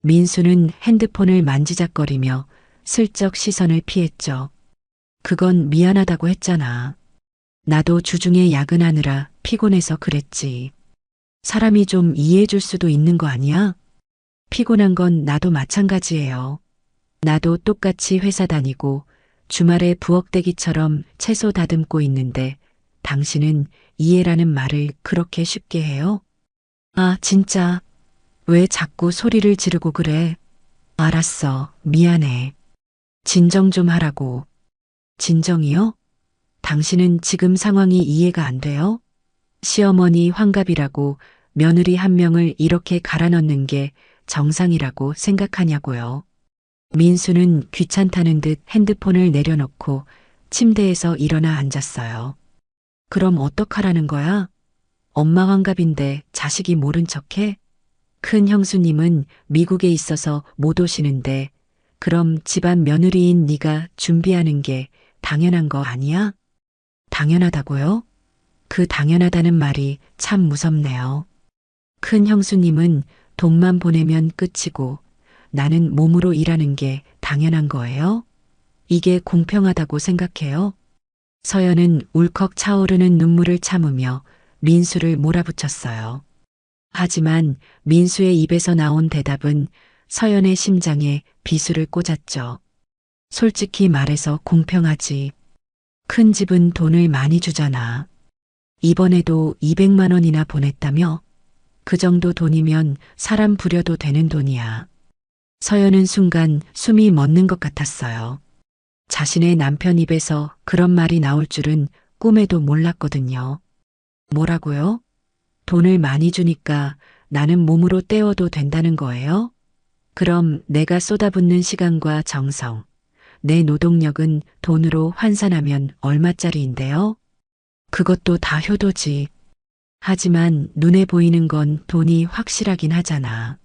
민수는 핸드폰을 만지작거리며 슬쩍 시선을 피했죠. 그건 미안하다고 했잖아. 나도 주중에 야근하느라 피곤해서 그랬지. 사람이 좀 이해해줄 수도 있는 거 아니야? 피곤한 건 나도 마찬가지예요. 나도 똑같이 회사 다니고 주말에 부엌대기처럼 채소 다듬고 있는데 당신은 이해라는 말을 그렇게 쉽게 해요? 아, 진짜. 왜 자꾸 소리를 지르고 그래? 알았어. 미안해. 진정 좀 하라고. 진정이요? 당신은 지금 상황이 이해가 안 돼요? 시어머니 환갑이라고 며느리 한 명을 이렇게 갈아넣는 게 정상이라고 생각하냐고요. 민수는 귀찮다는 듯 핸드폰을 내려놓고 침대에서 일어나 앉았어요. 그럼 어떡하라는 거야? 엄마 환갑인데 자식이 모른 척해? 큰 형수님은 미국에 있어서 못 오시는데 그럼 집안 며느리인 네가 준비하는 게 당연한 거 아니야? 당연하다고요? 그 당연하다는 말이 참 무섭네요. 큰 형수님은 돈만 보내면 끝이고 나는 몸으로 일하는 게 당연한 거예요? 이게 공평하다고 생각해요? 서연은 울컥 차오르는 눈물을 참으며 민수를 몰아붙였어요. 하지만 민수의 입에서 나온 대답은 서연의 심장에 비수를 꽂았죠. 솔직히 말해서 공평하지. 큰 집은 돈을 많이 주잖아. 이번에도 200만 원이나 보냈다며? 그 정도 돈이면 사람 부려도 되는 돈이야. 서연은 순간 숨이 멎는 것 같았어요. 자신의 남편 입에서 그런 말이 나올 줄은 꿈에도 몰랐거든요. 뭐라고요? 돈을 많이 주니까 나는 몸으로 때워도 된다는 거예요? 그럼 내가 쏟아붓는 시간과 정성, 내 노동력은 돈으로 환산하면 얼마짜리인데요? 그것도 다 효도지. 하지만 눈에 보이는 건 돈이 확실하긴 하잖아.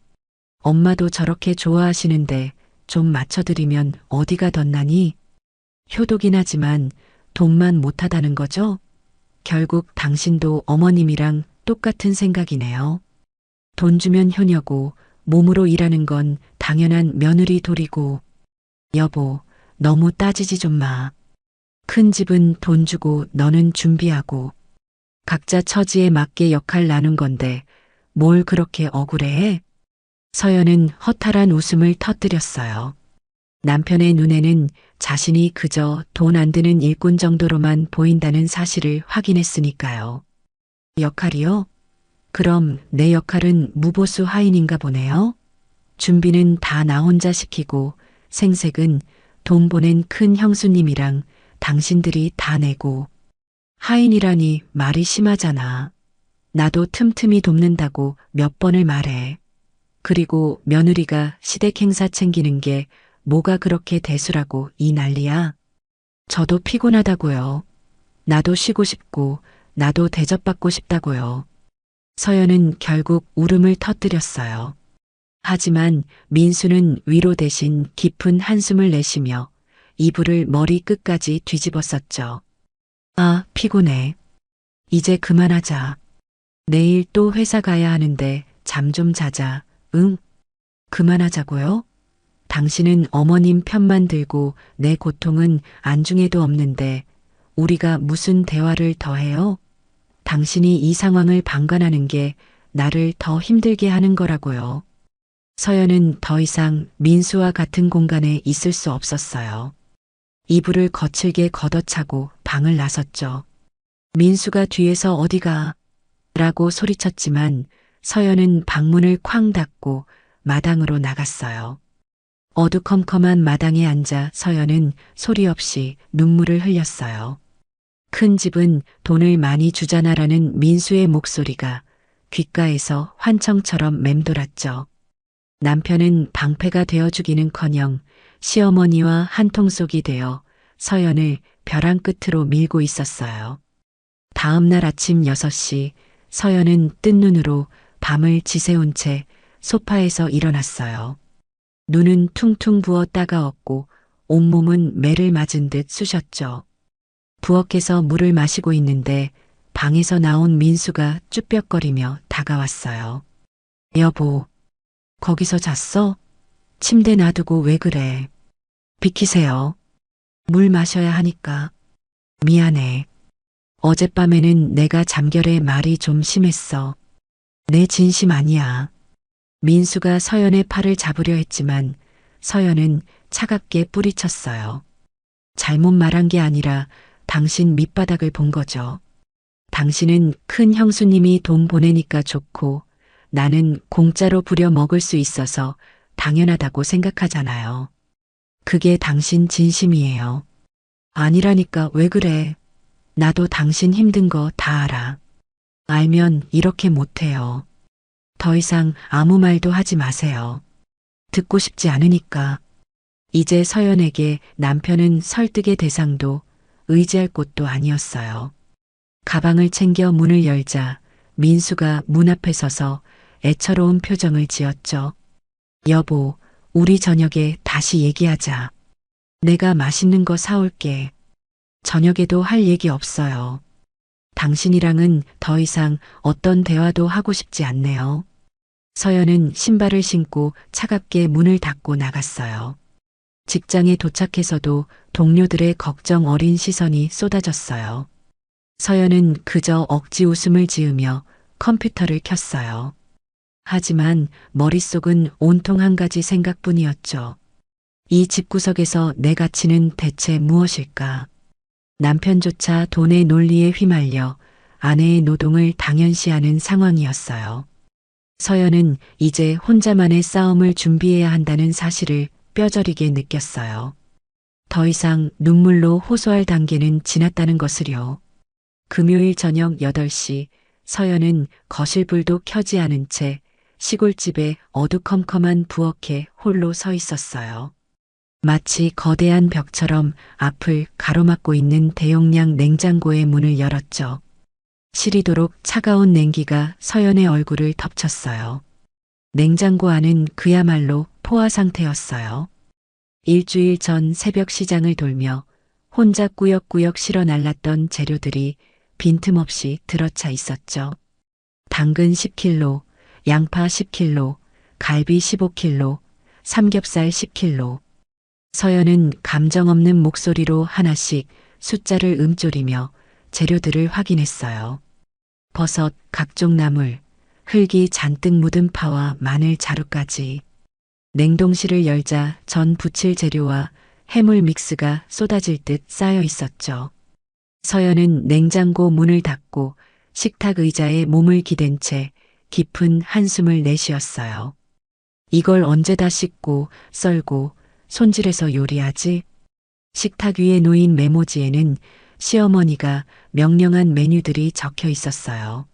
엄마도 저렇게 좋아하시는데 좀 맞춰드리면 어디가 덧나니? 효도긴 하지만 돈만 못하다는 거죠? 결국 당신도 어머님이랑 똑같은 생각이네요. 돈 주면 효녀고 몸으로 일하는 건 당연한 며느리 도리고. 여보, 너무 따지지 좀 마. 큰 집은 돈 주고 너는 준비하고. 각자 처지에 맞게 역할 나눈 건데 뭘 그렇게 억울해해? 서연은 허탈한 웃음을 터뜨렸어요. 남편의 눈에는 자신이 그저 돈 안 드는 일꾼 정도로만 보인다는 사실을 확인했으니까요. 역할이요? 그럼 내 역할은 무보수 하인인가 보네요. 준비는 다 나 혼자 시키고 생색은 돈 보낸 큰 형수님이랑 당신들이 다 내고. 하인이라니 말이 심하잖아. 나도 틈틈이 돕는다고 몇 번을 말해. 그리고 며느리가 시댁 행사 챙기는 게 뭐가 그렇게 대수라고 이 난리야. 저도 피곤하다고요. 나도 쉬고 싶고 나도 대접받고 싶다고요. 서연은 결국 울음을 터뜨렸어요. 하지만 민수는 위로 대신 깊은 한숨을 내쉬며 이불을 머리 끝까지 뒤집었었죠. 아, 피곤해. 이제 그만하자. 내일 또 회사 가야 하는데 잠 좀 자자. 응? 그만하자고요? 당신은 어머님 편만 들고 내 고통은 안중에도 없는데 우리가 무슨 대화를 더 해요? 당신이 이 상황을 방관하는 게 나를 더 힘들게 하는 거라고요. 서연은 더 이상 민수와 같은 공간에 있을 수 없었어요. 이불을 거칠게 걷어차고 방을 나섰죠. 민수가 뒤에서 어디가? 라고 소리쳤지만 서연은 방문을 쾅 닫고 마당으로 나갔어요. 어두컴컴한 마당에 앉아 서연은 소리 없이 눈물을 흘렸어요. 큰 집은 돈을 많이 주잖아라는 민수의 목소리가 귓가에서 환청처럼 맴돌았죠. 남편은 방패가 되어주기는커녕 시어머니와 한통속이 되어 서연을 벼랑 끝으로 밀고 있었어요. 다음 날 아침 6시 서연은 뜬 눈으로 밤을 지새운 채 소파에서 일어났어요. 눈은 퉁퉁 부어 따가웠고 온몸은 매를 맞은 듯 쑤셨죠. 부엌에서 물을 마시고 있는데 방에서 나온 민수가 쭈뼛거리며 다가왔어요. 여보, 거기서 잤어? 침대 놔두고 왜 그래? 비키세요. 물 마셔야 하니까. 미안해. 어젯밤에는 내가 잠결에 말이 좀 심했어. 내 진심 아니야. 민수가 서연의 팔을 잡으려 했지만 서연은 차갑게 뿌리쳤어요. 잘못 말한 게 아니라 당신 밑바닥을 본 거죠. 당신은 큰 형수님이 돈 보내니까 좋고 나는 공짜로 부려 먹을 수 있어서 당연하다고 생각하잖아요. 그게 당신 진심이에요. 아니라니까 왜 그래? 나도 당신 힘든 거 다 알아. 알면 이렇게 못해요. 더 이상 아무 말도 하지 마세요. 듣고 싶지 않으니까. 이제 서연에게 남편은 설득의 대상도 의지할 곳도 아니었어요. 가방을 챙겨 문을 열자 민수가 문 앞에 서서 애처로운 표정을 지었죠. 여보, 우리 저녁에 다시 얘기하자. 내가 맛있는 거 사올게. 저녁에도 할 얘기 없어요. 당신이랑은 더 이상 어떤 대화도 하고 싶지 않네요. 서연은 신발을 신고 차갑게 문을 닫고 나갔어요. 직장에 도착해서도 동료들의 걱정 어린 시선이 쏟아졌어요. 서연은 그저 억지 웃음을 지으며 컴퓨터를 켰어요. 하지만 머릿속은 온통 한 가지 생각뿐이었죠. 이 집구석에서 내 가치는 대체 무엇일까? 남편조차 돈의 논리에 휘말려 아내의 노동을 당연시하는 상황이었어요. 서연은 이제 혼자만의 싸움을 준비해야 한다는 사실을 뼈저리게 느꼈어요. 더 이상 눈물로 호소할 단계는 지났다는 것을요. 금요일 저녁 8시 서연은 거실불도 켜지 않은 채 시골집의 어두컴컴한 부엌에 홀로 서 있었어요. 마치 거대한 벽처럼 앞을 가로막고 있는 대용량 냉장고의 문을 열었죠. 시리도록 차가운 냉기가 서연의 얼굴을 덮쳤어요. 냉장고 안은 그야말로 포화 상태였어요. 일주일 전 새벽 시장을 돌며 혼자 꾸역꾸역 실어 날랐던 재료들이 빈틈없이 들어차 있었죠. 당근 10kg, 양파 10kg, 갈비 15kg, 삼겹살 10kg. 서연은 감정 없는 목소리로 하나씩 숫자를 음조리며 재료들을 확인했어요. 버섯, 각종 나물, 흙이 잔뜩 묻은 파와 마늘 자루까지. 냉동실을 열자 전 부칠 재료와 해물 믹스가 쏟아질 듯 쌓여 있었죠. 서연은 냉장고 문을 닫고 식탁 의자에 몸을 기댄 채 깊은 한숨을 내쉬었어요. 이걸 언제 다 씻고 썰고 손질해서 요리하지? 식탁 위에 놓인 메모지에는 시어머니가 명령한 메뉴들이 적혀 있었어요.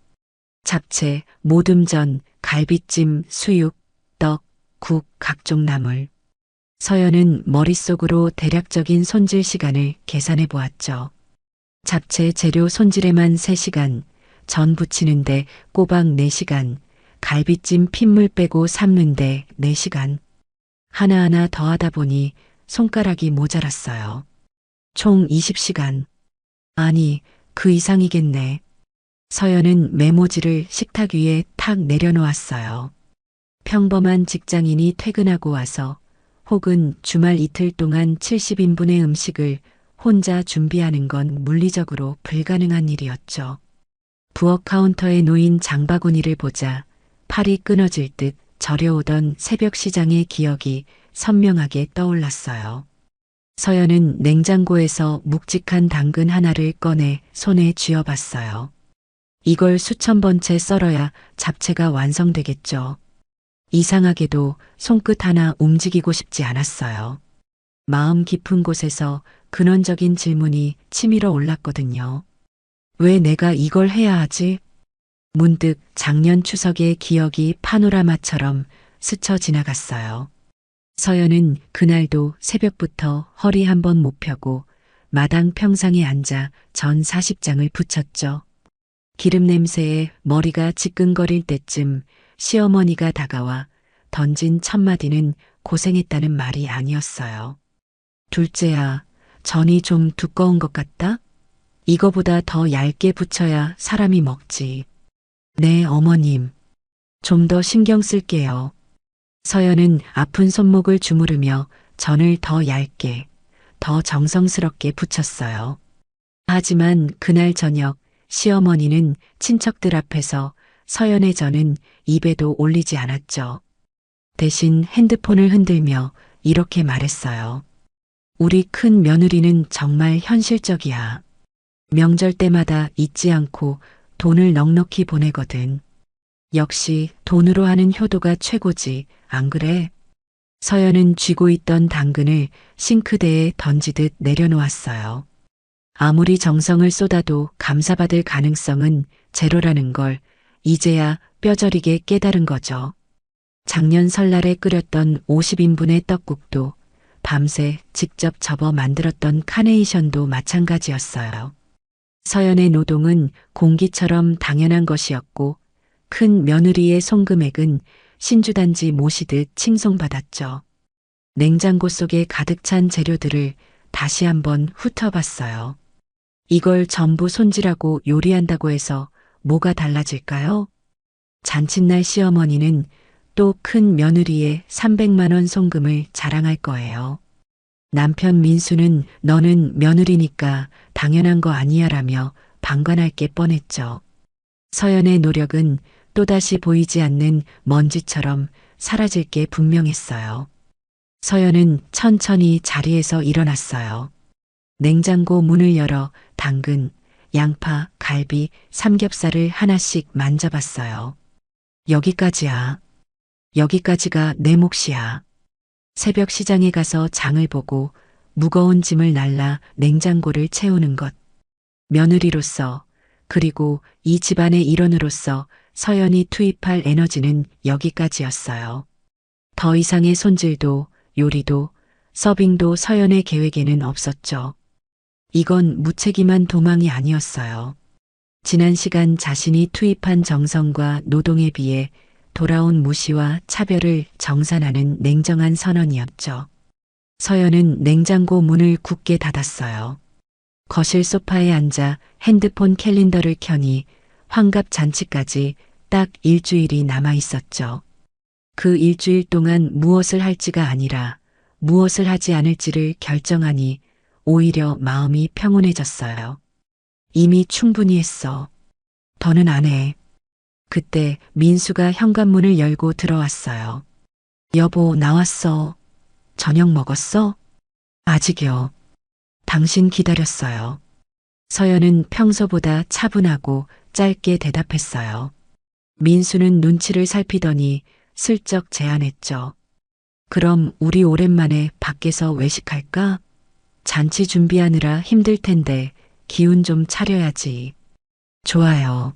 잡채, 모듬전, 갈비찜, 수육, 떡, 국, 각종 나물. 서연은 머릿속으로 대략적인 손질 시간을 계산해 보았죠. 잡채 재료 손질에만 3시간, 전 부치는데 꼬박 4시간, 갈비찜 핏물 빼고 삶는데 4시간. 하나하나 더하다 보니 손가락이 모자랐어요. 총 20시간. 아니, 그 이상이겠네. 서연은 메모지를 식탁 위에 탁 내려놓았어요. 평범한 직장인이 퇴근하고 와서 혹은 주말 이틀 동안 70인분의 음식을 혼자 준비하는 건 물리적으로 불가능한 일이었죠. 부엌 카운터에 놓인 장바구니를 보자 팔이 끊어질 듯 저려오던 새벽 시장의 기억이 선명하게 떠올랐어요. 서연은 냉장고에서 묵직한 당근 하나를 꺼내 손에 쥐어봤어요. 이걸 수천 번째 썰어야 잡채가 완성되겠죠. 이상하게도 손끝 하나 움직이고 싶지 않았어요. 마음 깊은 곳에서 근원적인 질문이 치밀어 올랐거든요. 왜 내가 이걸 해야 하지? 문득 작년 추석의 기억이 파노라마처럼 스쳐 지나갔어요. 서연은 그날도 새벽부터 허리 한번 못 펴고 마당 평상에 앉아 전 40장을 붙였죠. 기름 냄새에 머리가 지끈거릴 때쯤 시어머니가 다가와 던진 첫 마디는 고생했다는 말이 아니었어요. 둘째야, 전이 좀 두꺼운 것 같다? 이거보다 더 얇게 붙여야 사람이 먹지. 네, 어머님. 좀 더 신경 쓸게요. 서연은 아픈 손목을 주무르며 전을 더 얇게, 더 정성스럽게 붙였어요. 하지만 그날 저녁 시어머니는 친척들 앞에서 서연의 전은 입에도 올리지 않았죠. 대신 핸드폰을 흔들며 이렇게 말했어요. 우리 큰 며느리는 정말 현실적이야. 명절 때마다 잊지 않고 돈을 넉넉히 보내거든. 역시 돈으로 하는 효도가 최고지, 안 그래? 서연은 쥐고 있던 당근을 싱크대에 던지듯 내려놓았어요. 아무리 정성을 쏟아도 감사받을 가능성은 제로라는 걸 이제야 뼈저리게 깨달은 거죠. 작년 설날에 끓였던 50인분의 떡국도 밤새 직접 접어 만들었던 카네이션도 마찬가지였어요. 서연의 노동은 공기처럼 당연한 것이었고 큰 며느리의 송금액은 신주단지 모시듯 칭송받았죠. 냉장고 속에 가득 찬 재료들을 다시 한번 훑어봤어요. 이걸 전부 손질하고 요리한다고 해서 뭐가 달라질까요? 잔칫날 시어머니는 또 큰 며느리의 300만 원 송금을 자랑할 거예요. 남편 민수는 너는 며느리니까 당연한 거 아니야 라며 방관할 게 뻔했죠. 서연의 노력은 또다시 보이지 않는 먼지처럼 사라질 게 분명했어요. 서연은 천천히 자리에서 일어났어요. 냉장고 문을 열어 당근, 양파, 갈비, 삼겹살을 하나씩 만져봤어요. 여기까지야. 여기까지가 내 몫이야. 새벽 시장에 가서 장을 보고 무거운 짐을 날라 냉장고를 채우는 것. 며느리로서 그리고 이 집안의 일원으로서 서연이 투입할 에너지는 여기까지였어요. 더 이상의 손질도 요리도 서빙도 서연의 계획에는 없었죠. 이건 무책임한 도망이 아니었어요. 지난 시간 자신이 투입한 정성과 노동에 비해 돌아온 무시와 차별을 정산하는 냉정한 선언이었죠. 서연은 냉장고 문을 굳게 닫았어요. 거실 소파에 앉아 핸드폰 캘린더를 켜니 환갑 잔치까지 딱 일주일이 남아 있었죠. 그 일주일 동안 무엇을 할지가 아니라 무엇을 하지 않을지를 결정하니 오히려 마음이 평온해졌어요. 이미 충분히 했어. 더는 안 해. 그때 민수가 현관문을 열고 들어왔어요. 여보, 나왔어. 저녁 먹었어? 아직이요. 당신 기다렸어요. 서연은 평소보다 차분하고 짧게 대답했어요. 민수는 눈치를 살피더니 슬쩍 제안했죠. 그럼 우리 오랜만에 밖에서 외식할까? 잔치 준비하느라 힘들 텐데 기운 좀 차려야지. 좋아요.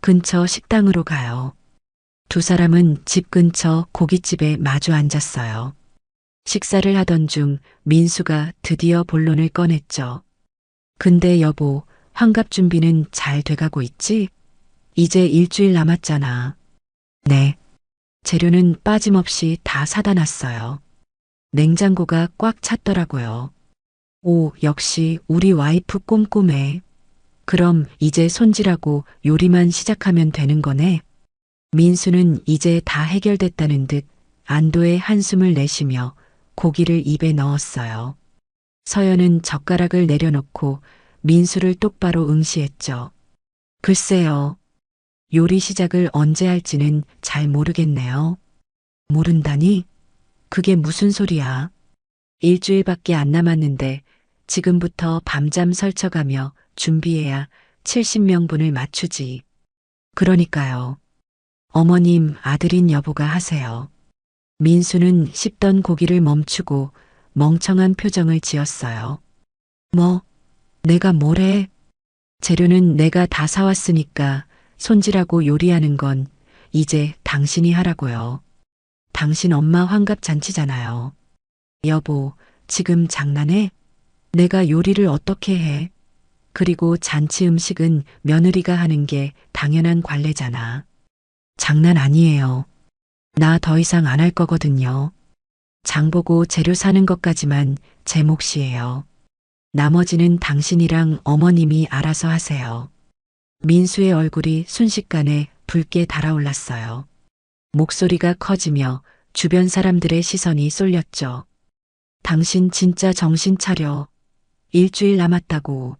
근처 식당으로 가요. 두 사람은 집 근처 고깃집에 마주 앉았어요. 식사를 하던 중 민수가 드디어 본론을 꺼냈죠. 근데 여보, 환갑 준비는 잘 돼가고 있지? 이제 일주일 남았잖아. 네. 재료는 빠짐없이 다 사다 놨어요. 냉장고가 꽉 찼더라고요. 오, 역시 우리 와이프 꼼꼼해. 그럼 이제 손질하고 요리만 시작하면 되는 거네. 민수는 이제 다 해결됐다는 듯 안도의 한숨을 내쉬며 고기를 입에 넣었어요. 서연은 젓가락을 내려놓고 민수를 똑바로 응시했죠. 글쎄요. 요리 시작을 언제 할지는 잘 모르겠네요. 모른다니? 그게 무슨 소리야? 일주일밖에 안 남았는데 지금부터 밤잠 설쳐가며 준비해야 70명분을 맞추지. 그러니까요. 어머님, 아들인 여보가 하세요. 민수는 씹던 고기를 멈추고 멍청한 표정을 지었어요. 뭐, 내가 뭘 해? 재료는 내가 다 사왔으니까 손질하고 요리하는 건 이제 당신이 하라고요. 당신 엄마 환갑 잔치잖아요. 여보, 지금 장난해? 내가 요리를 어떻게 해? 그리고 잔치 음식은 며느리가 하는 게 당연한 관례잖아. 장난 아니에요. 나 더 이상 안 할 거거든요. 장 보고 재료 사는 것까지만 제 몫이에요. 나머지는 당신이랑 어머님이 알아서 하세요. 민수의 얼굴이 순식간에 붉게 달아올랐어요. 목소리가 커지며 주변 사람들의 시선이 쏠렸죠. 당신 진짜 정신 차려. 일주일 남았다고.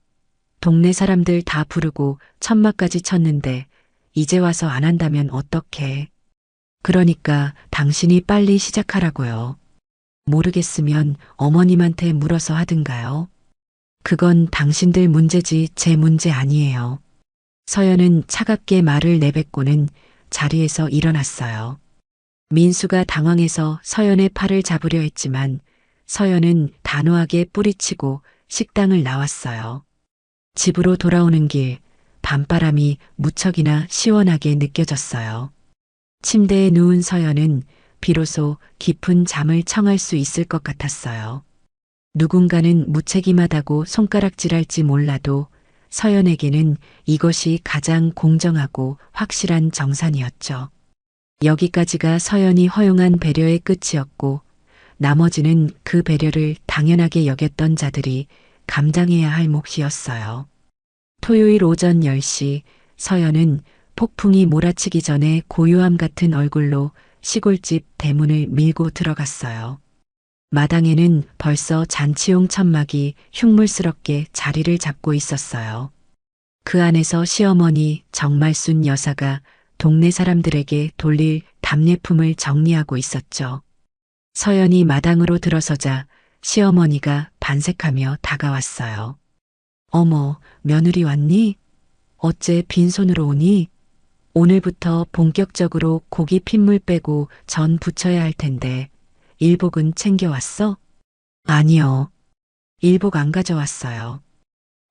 동네 사람들 다 부르고 천막까지 쳤는데 이제 와서 안 한다면 어떡해. 그러니까 당신이 빨리 시작하라고요. 모르겠으면 어머님한테 물어서 하든가요. 그건 당신들 문제지 제 문제 아니에요. 서연은 차갑게 말을 내뱉고는 자리에서 일어났어요. 민수가 당황해서 서연의 팔을 잡으려 했지만 서연은 단호하게 뿌리치고 식당을 나왔어요. 집으로 돌아오는 길, 밤바람이 무척이나 시원하게 느껴졌어요. 침대에 누운 서연은 비로소 깊은 잠을 청할 수 있을 것 같았어요. 누군가는 무책임하다고 손가락질할지 몰라도 서연에게는 이것이 가장 공정하고 확실한 정산이었죠. 여기까지가 서연이 허용한 배려의 끝이었고 나머지는 그 배려를 당연하게 여겼던 자들이 감당해야 할 몫이었어요. 토요일 오전 10시 서연은 폭풍이 몰아치기 전에 고요함 같은 얼굴로 시골집 대문을 밀고 들어갔어요. 마당에는 벌써 잔치용 천막이 흉물스럽게 자리를 잡고 있었어요. 그 안에서 시어머니 정말순 여사가 동네 사람들에게 돌릴 답례품을 정리하고 있었죠. 서연이 마당으로 들어서자 시어머니가 반색하며 다가왔어요. 어머, 며느리 왔니? 어째 빈손으로 오니? 오늘부터 본격적으로 고기 핏물 빼고 전 부쳐야 할 텐데 일복은 챙겨왔어? 아니요. 일복 안 가져왔어요.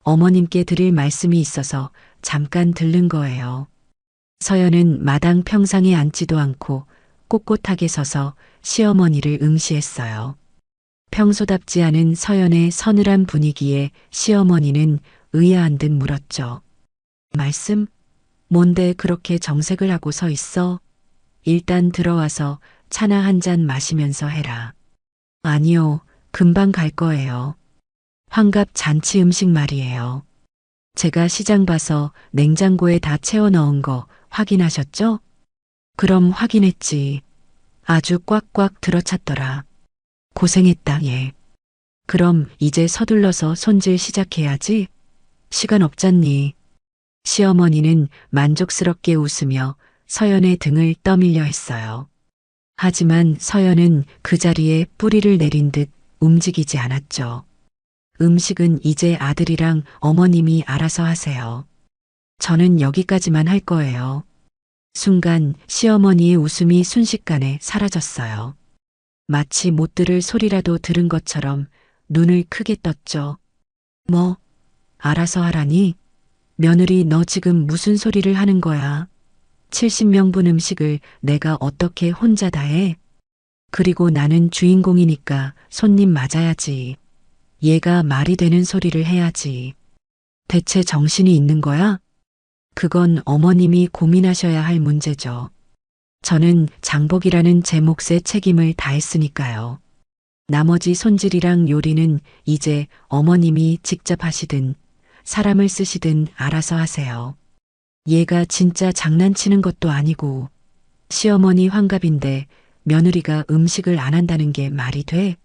어머님께 드릴 말씀이 있어서 잠깐 들른 거예요. 서연은 마당 평상에 앉지도 않고 꼿꼿하게 서서 시어머니를 응시했어요. 평소답지 않은 서연의 서늘한 분위기에 시어머니는 의아한 듯 물었죠. 말씀? 뭔데 그렇게 정색을 하고 서 있어? 일단 들어와서 차나 한 잔 마시면서 해라. 아니요, 금방 갈 거예요. 환갑 잔치 음식 말이에요. 제가 시장 봐서 냉장고에 다 채워 넣은 거 확인하셨죠? 그럼 확인했지. 아주 꽉꽉 들어찼더라. 고생했다, 얘. 그럼 이제 서둘러서 손질 시작해야지. 시간 없잖니. 시어머니는 만족스럽게 웃으며 서연의 등을 떠밀려 했어요. 하지만 서연은 그 자리에 뿌리를 내린 듯 움직이지 않았죠. 음식은 이제 아들이랑 어머님이 알아서 하세요. 저는 여기까지만 할 거예요. 순간 시어머니의 웃음이 순식간에 사라졌어요. 마치 못 들을 소리라도 들은 것처럼 눈을 크게 떴죠. 뭐, 알아서 하라니? 며느리 너 지금 무슨 소리를 하는 거야? 70명분 음식을 내가 어떻게 혼자 다 해? 그리고 나는 주인공이니까 손님 맞아야지. 얘가 말이 되는 소리를 해야지. 대체 정신이 있는 거야? 그건 어머님이 고민하셔야 할 문제죠. 저는 장복이라는 제 몫의 책임을 다했으니까요. 나머지 손질이랑 요리는 이제 어머님이 직접 하시든 사람을 쓰시든 알아서 하세요. 얘가 진짜 장난치는 것도 아니고 시어머니 환갑인데 며느리가 음식을 안 한다는 게 말이 돼?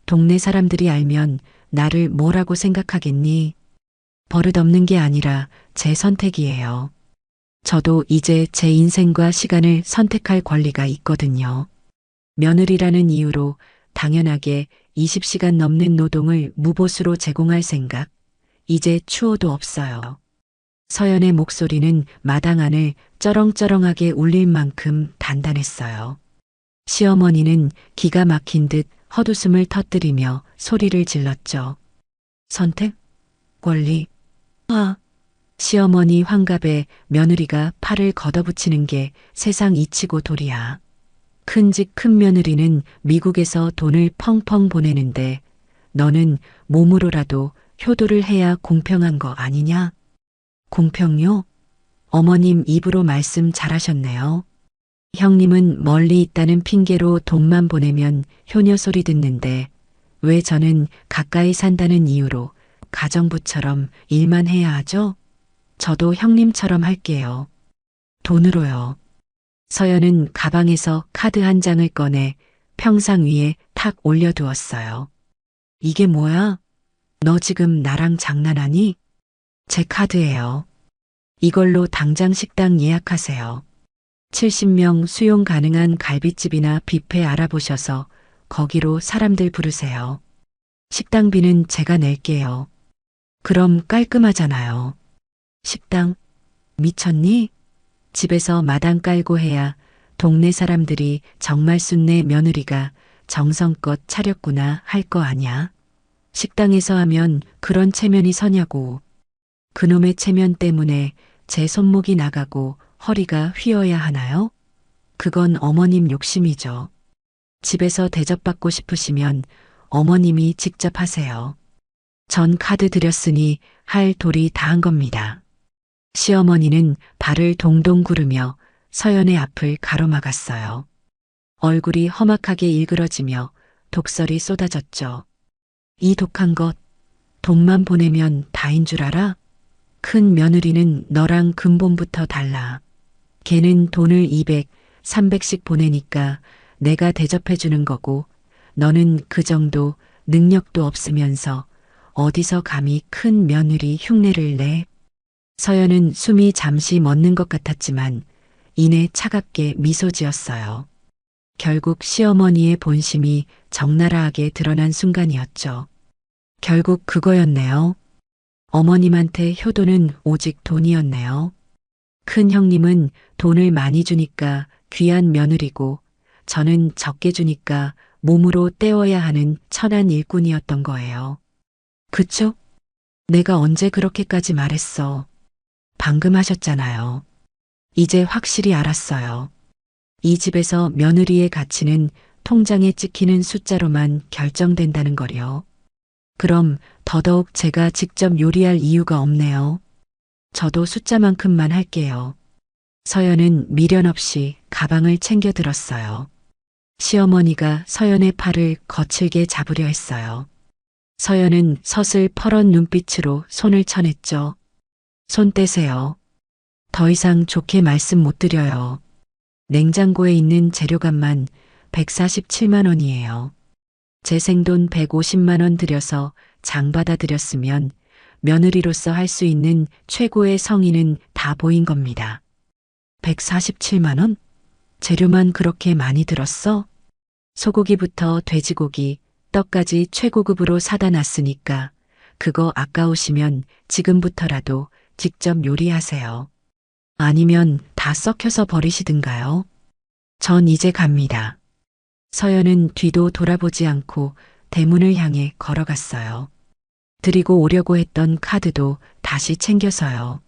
동네 사람들이 알면 나를 뭐라고 생각하겠니? 버릇없는 게 아니라 제 선택이에요. 저도 이제 제 인생과 시간을 선택할 권리가 있거든요. 며느리라는 이유로 당연하게 20시간 넘는 노동을 무보수로 제공할 생각, 이제 추호도 없어요. 서연의 목소리는 마당 안을 쩌렁쩌렁하게 울릴 만큼 단단했어요. 시어머니는 기가 막힌 듯 헛웃음을 터뜨리며 소리를 질렀죠. 선택? 권리? 시어머니 환갑에 며느리가 팔을 걷어붙이는 게 세상 이치고 도리야. 큰 집 큰 며느리는 미국에서 돈을 펑펑 보내는데 너는 몸으로라도 효도를 해야 공평한 거 아니냐? 공평요? 어머님 입으로 말씀 잘하셨네요. 형님은 멀리 있다는 핑계로 돈만 보내면 효녀 소리 듣는데 왜 저는 가까이 산다는 이유로 가정부처럼 일만 해야 하죠? 저도 형님처럼 할게요. 돈으로요. 서연은 가방에서 카드 한 장을 꺼내 평상 위에 탁 올려두었어요. 이게 뭐야? 너 지금 나랑 장난하니? 제 카드예요. 이걸로 당장 식당 예약하세요. 70명 수용 가능한 갈비집이나 뷔페 알아보셔서 거기로 사람들 부르세요. 식당비는 제가 낼게요. 그럼 깔끔하잖아요. 식당? 미쳤니? 집에서 마당 깔고 해야 동네 사람들이 정말 순내 며느리가 정성껏 차렸구나 할 거 아냐? 식당에서 하면 그런 체면이 서냐고. 그놈의 체면 때문에 제 손목이 나가고 허리가 휘어야 하나요? 그건 어머님 욕심이죠. 집에서 대접받고 싶으시면 어머님이 직접 하세요. 전 카드 드렸으니 할 도리 다 한 겁니다. 시어머니는 발을 동동 구르며 서연의 앞을 가로막았어요. 얼굴이 험악하게 일그러지며 독설이 쏟아졌죠. 이 독한 것, 돈만 보내면 다인 줄 알아? 큰 며느리는 너랑 근본부터 달라. 걔는 돈을 200, 300씩 보내니까 내가 대접해 주는 거고 너는 그 정도 능력도 없으면서 어디서 감히 큰 며느리 흉내를 내? 서연은 숨이 잠시 멎는 것 같았지만 이내 차갑게 미소 지었어요. 결국 시어머니의 본심이 적나라하게 드러난 순간이었죠. 결국 그거였네요. 어머님한테 효도는 오직 돈이었네요. 큰 형님은 돈을 많이 주니까 귀한 며느리고 저는 적게 주니까 몸으로 때워야 하는 천한 일꾼이었던 거예요. 그쵸? 내가 언제 그렇게까지 말했어. 방금 하셨잖아요. 이제 확실히 알았어요. 이 집에서 며느리의 가치는 통장에 찍히는 숫자로만 결정된다는 거요. 그럼 더더욱 제가 직접 요리할 이유가 없네요. 저도 숫자만큼만 할게요. 서연은 미련 없이 가방을 챙겨 들었어요. 시어머니가 서연의 팔을 거칠게 잡으려 했어요. 서연은 서슬 퍼런 눈빛으로 손을 쳐냈죠. 손 떼세요. 더 이상 좋게 말씀 못 드려요. 냉장고에 있는 재료값만 147만 원이에요. 제 생돈 150만 원 들여서 장 받아 드렸으면 며느리로서 할 수 있는 최고의 성의는 다 보인 겁니다. 147만 원? 재료만 그렇게 많이 들었어? 소고기부터 돼지고기, 떡까지 최고급으로 사다 놨으니까 그거 아까우시면 지금부터라도 직접 요리하세요. 아니면 다 썩혀서 버리시든가요. 전 이제 갑니다. 서연은 뒤도 돌아보지 않고 대문을 향해 걸어갔어요. 드리고 오려고 했던 카드도 다시 챙겨서요.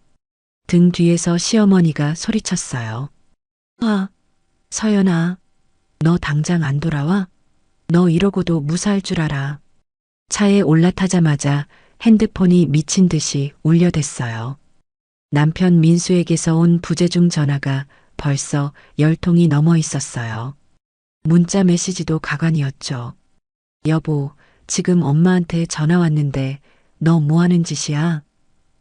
등 뒤에서 시어머니가 소리쳤어요. 아, 서연아, 너 당장 안 돌아와? 너 이러고도 무사할 줄 알아. 차에 올라타자마자 핸드폰이 미친 듯이 울려댔어요. 남편 민수에게서 온 부재중 전화가 벌써 10통이 넘어 있었어요. 문자 메시지도 가관이었죠. 여보, 지금 엄마한테 전화 왔는데 너 뭐 하는 짓이야?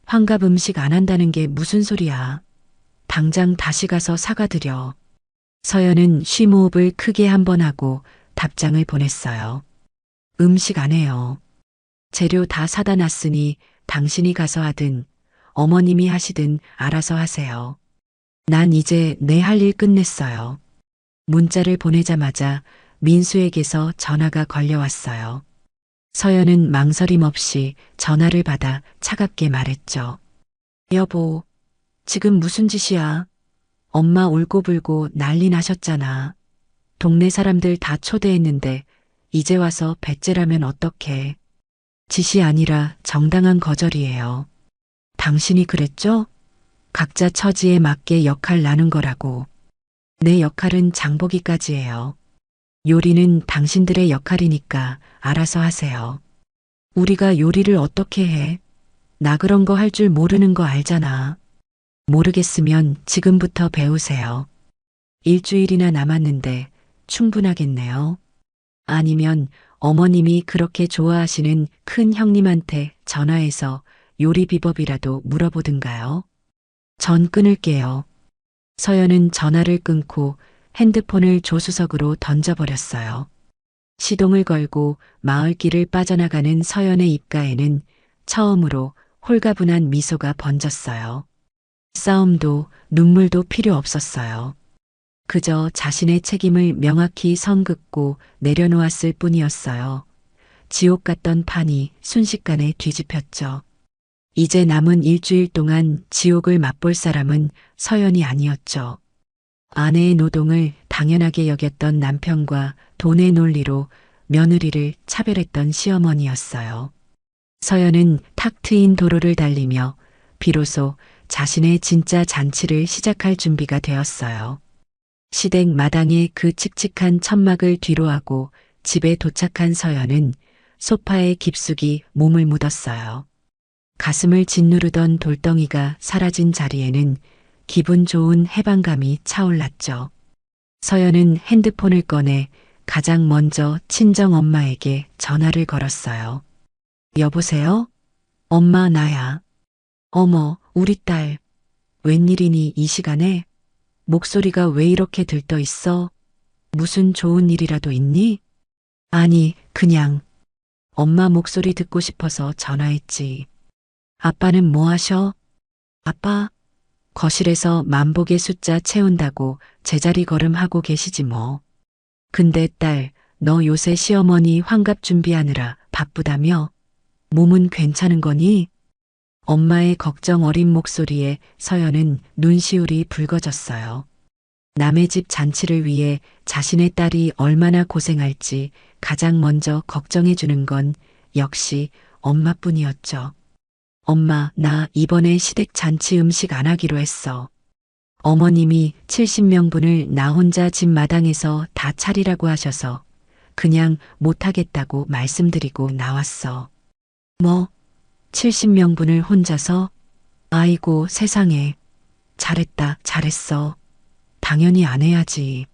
환갑 음식 안 한다는 게 무슨 소리야? 당장 다시 가서 사과드려. 서연은 쉬호흡을 크게 한 번 하고 답장을 보냈어요. 음식 안 해요. 재료 다 사다 놨으니 당신이 가서 하든 어머님이 하시든 알아서 하세요. 난 이제 내 할 일 끝냈어요. 문자를 보내자마자 민수에게서 전화가 걸려왔어요. 서연은 망설임 없이 전화를 받아 차갑게 말했죠. 여보, 지금 무슨 짓이야? 엄마 울고불고 난리 나셨잖아. 동네 사람들 다 초대했는데 이제 와서 배째라면 어떡해. 짓이 아니라 정당한 거절이에요. 당신이 그랬죠? 각자 처지에 맞게 역할 나눈 거라고. 내 역할은 장보기까지예요. 요리는 당신들의 역할이니까 알아서 하세요. 우리가 요리를 어떻게 해? 나 그런 거 할 줄 모르는 거 알잖아. 모르겠으면 지금부터 배우세요. 일주일이나 남았는데 충분하겠네요. 아니면 어머님이 그렇게 좋아하시는 큰 형님한테 전화해서 요리 비법이라도 물어보든가요. 전 끊을게요. 서연은 전화를 끊고 핸드폰을 조수석으로 던져버렸어요. 시동을 걸고 마을길을 빠져나가는 서연의 입가에는 처음으로 홀가분한 미소가 번졌어요. 싸움도 눈물도 필요 없었어요. 그저 자신의 책임을 명확히 선 긋고 내려놓았을 뿐이었어요. 지옥 같던 판이 순식간에 뒤집혔죠. 이제 남은 일주일 동안 지옥을 맛볼 사람은 서연이 아니었죠. 아내의 노동을 당연하게 여겼던 남편과 돈의 논리로 며느리를 차별했던 시어머니였어요. 서연은 탁 트인 도로를 달리며 비로소 자신의 진짜 잔치를 시작할 준비가 되었어요. 시댁 마당에 그 칙칙한 천막을 뒤로하고 집에 도착한 서연은 소파에 깊숙이 몸을 묻었어요. 가슴을 짓누르던 돌덩이가 사라진 자리에는 기분 좋은 해방감이 차올랐죠. 서연은 핸드폰을 꺼내 가장 먼저 친정 엄마에게 전화를 걸었어요. 여보세요? 엄마, 나야. 어머, 우리 딸. 웬일이니 이 시간에? 목소리가 왜 이렇게 들떠 있어? 무슨 좋은 일이라도 있니? 아니, 그냥 엄마 목소리 듣고 싶어서 전화했지. 아빠는 뭐 하셔? 아빠? 거실에서 만복의 숫자 채운다고 제자리 걸음하고 계시지 뭐. 근데 딸, 너 요새 시어머니 환갑 준비하느라 바쁘다며? 몸은 괜찮은 거니? 엄마의 걱정 어린 목소리에 서연은 눈시울이 붉어졌어요. 남의 집 잔치를 위해 자신의 딸이 얼마나 고생할지 가장 먼저 걱정해 주는 건 역시 엄마뿐이었죠. 엄마, 나 이번에 시댁 잔치 음식 안 하기로 했어. 어머님이 70명분을 나 혼자 집 마당에서 다 차리라고 하셔서 그냥 못하겠다고 말씀드리고 나왔어. 뭐? 70명분을 혼자서? 아이고 세상에. 잘했다, 잘했어. 당연히 안 해야지.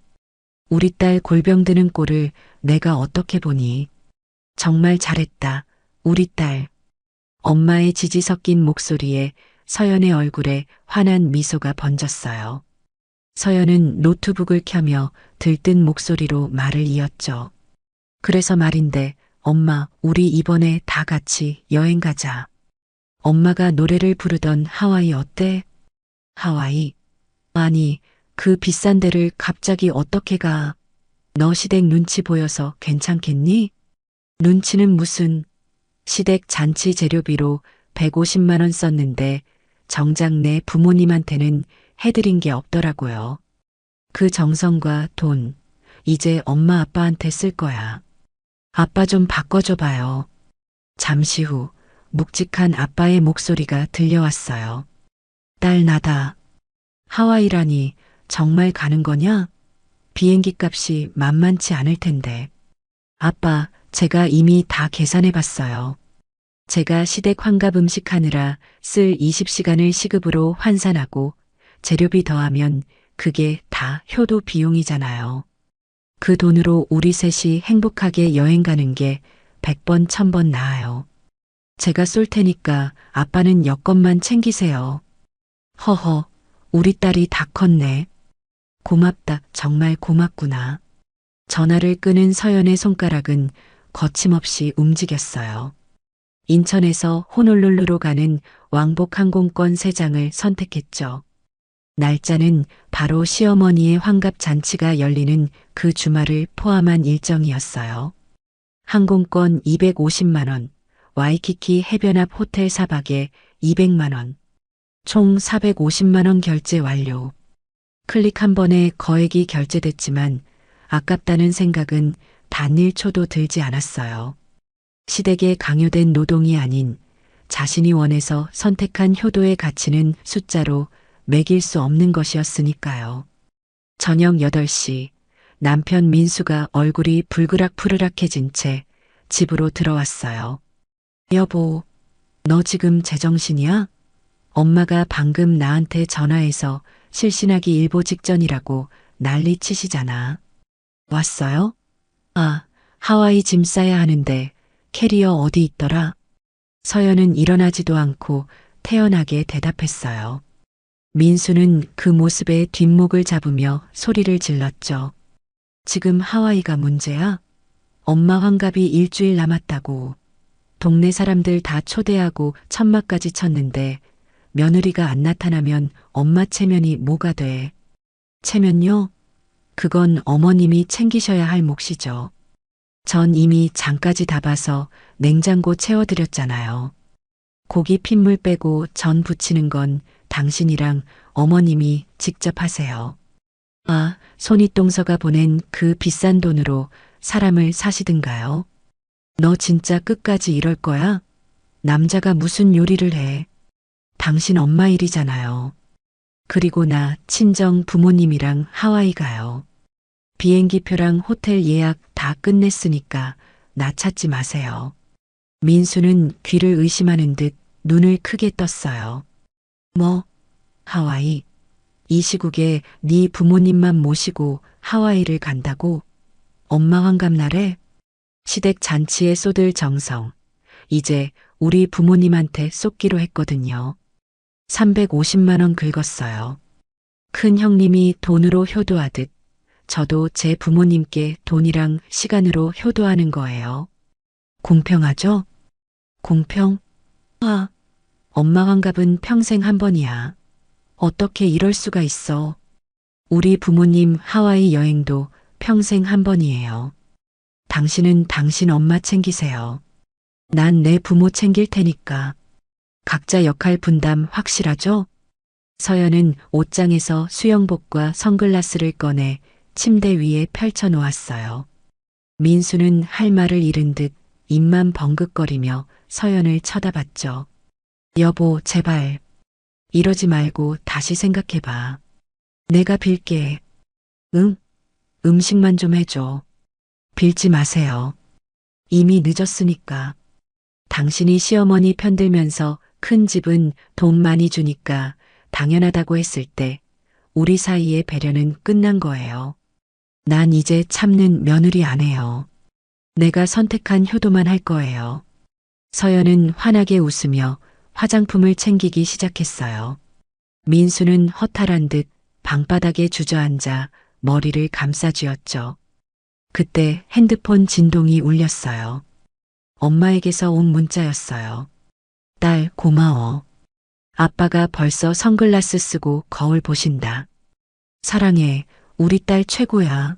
우리 딸 골병 드는 꼴을 내가 어떻게 보니. 정말 잘했다, 우리 딸. 엄마의 지지 섞인 목소리에 서연의 얼굴에 환한 미소가 번졌어요. 서연은 노트북을 켜며 들뜬 목소리로 말을 이었죠. 그래서 말인데 엄마, 우리 이번에 다 같이 여행 가자. 엄마가 노래를 부르던 하와이 어때? 하와이? 아니, 그 비싼 데를 갑자기 어떻게 가? 너 시댁 눈치 보여서 괜찮겠니? 눈치는 무슨. 시댁 잔치 재료비로 150만 원 썼는데 정작 내 부모님한테는 해드린 게 없더라고요. 그 정성과 돈, 이제 엄마 아빠한테 쓸 거야. 아빠 좀 바꿔줘 봐요. 잠시 후 묵직한 아빠의 목소리가 들려왔어요. 딸 나다. 하와이라니 정말 가는 거냐? 비행기 값이 만만치 않을 텐데. 아빠, 제가 이미 다 계산해 봤어요. 제가 시댁 환갑 음식 하느라 쓸 20시간을 시급으로 환산하고 재료비 더하면 그게 다 효도 비용이잖아요. 그 돈으로 우리 셋이 행복하게 여행 가는 게 100번 1000번 나아요. 제가 쏠 테니까 아빠는 여권만 챙기세요. 허허, 우리 딸이 다 컸네. 고맙다, 정말 고맙구나. 전화를 끄는 서연의 손가락은 거침없이 움직였어요. 인천에서 호놀룰루로 가는 왕복 항공권 3장을 선택했죠. 날짜는 바로 시어머니의 환갑 잔치가 열리는 그 주말을 포함한 일정이었어요. 항공권 250만 원, 와이키키 해변 앞 호텔 4박에 200만 원, 총 450만 원 결제 완료. 클릭 한 번에 거액이 결제됐지만 아깝다는 생각은 단 1초도 들지 않았어요. 시댁에 강요된 노동이 아닌 자신이 원해서 선택한 효도의 가치는 숫자로 매길 수 없는 것이었으니까요. 저녁 8시 남편 민수가 얼굴이 불그락푸르락해진 채 집으로 들어왔어요. 여보, 너 지금 제정신이야? 엄마가 방금 나한테 전화해서 실신하기 일보 직전이라고 난리 치시잖아. 왔어요? 아, 하와이 짐 싸야 하는데 캐리어 어디 있더라? 서연은 일어나지도 않고 태연하게 대답했어요. 민수는 그 모습에 뒷목을 잡으며 소리를 질렀죠. 지금 하와이가 문제야? 엄마 환갑이 일주일 남았다고. 동네 사람들 다 초대하고 천막까지 쳤는데 며느리가 안 나타나면 엄마 체면이 뭐가 돼? 체면요? 그건 어머님이 챙기셔야 할 몫이죠. 전 이미 장까지 다 봐서 냉장고 채워드렸잖아요. 고기 핏물 빼고 전 부치는 건 당신이랑 어머님이 직접 하세요. 아, 손윗동서가 보낸 그 비싼 돈으로 사람을 사시든가요? 너 진짜 끝까지 이럴 거야? 남자가 무슨 요리를 해? 당신 엄마 일이잖아요. 그리고 나 친정 부모님이랑 하와이 가요. 비행기표랑 호텔 예약 다 끝냈으니까 나 찾지 마세요. 민수는 귀를 의심하는 듯 눈을 크게 떴어요. 뭐? 하와이? 이 시국에 네 부모님만 모시고 하와이를 간다고? 엄마 환갑날에? 시댁 잔치에 쏟을 정성. 이제 우리 부모님한테 쏟기로 했거든요. 350만 원 긁었어요. 큰 형님이 돈으로 효도하듯 저도 제 부모님께 돈이랑 시간으로 효도하는 거예요. 공평하죠? 공평? 아, 엄마 환갑은 평생 한 번이야. 어떻게 이럴 수가 있어. 우리 부모님 하와이 여행도 평생 한 번이에요. 당신은 당신 엄마 챙기세요. 난 내 부모 챙길 테니까. 각자 역할 분담 확실하죠? 서연은 옷장에서 수영복과 선글라스를 꺼내 침대 위에 펼쳐 놓았어요. 민수는 할 말을 잃은 듯 입만 벙긋거리며 서연을 쳐다봤죠. 여보, 제발. 이러지 말고 다시 생각해봐. 내가 빌게. 응? 음식만 좀 해줘. 빌지 마세요. 이미 늦었으니까. 당신이 시어머니 편들면서 큰 집은 돈 많이 주니까 당연하다고 했을 때 우리 사이의 배려는 끝난 거예요. 난 이제 참는 며느리 안 해요. 내가 선택한 효도만 할 거예요. 서연은 환하게 웃으며 화장품을 챙기기 시작했어요. 민수는 허탈한 듯 방바닥에 주저앉아 머리를 감싸쥐었죠. 그때 핸드폰 진동이 울렸어요. 엄마에게서 온 문자였어요. 딸, 고마워. 아빠가 벌써 선글라스 쓰고 거울 보신다. 사랑해, 우리 딸 최고야.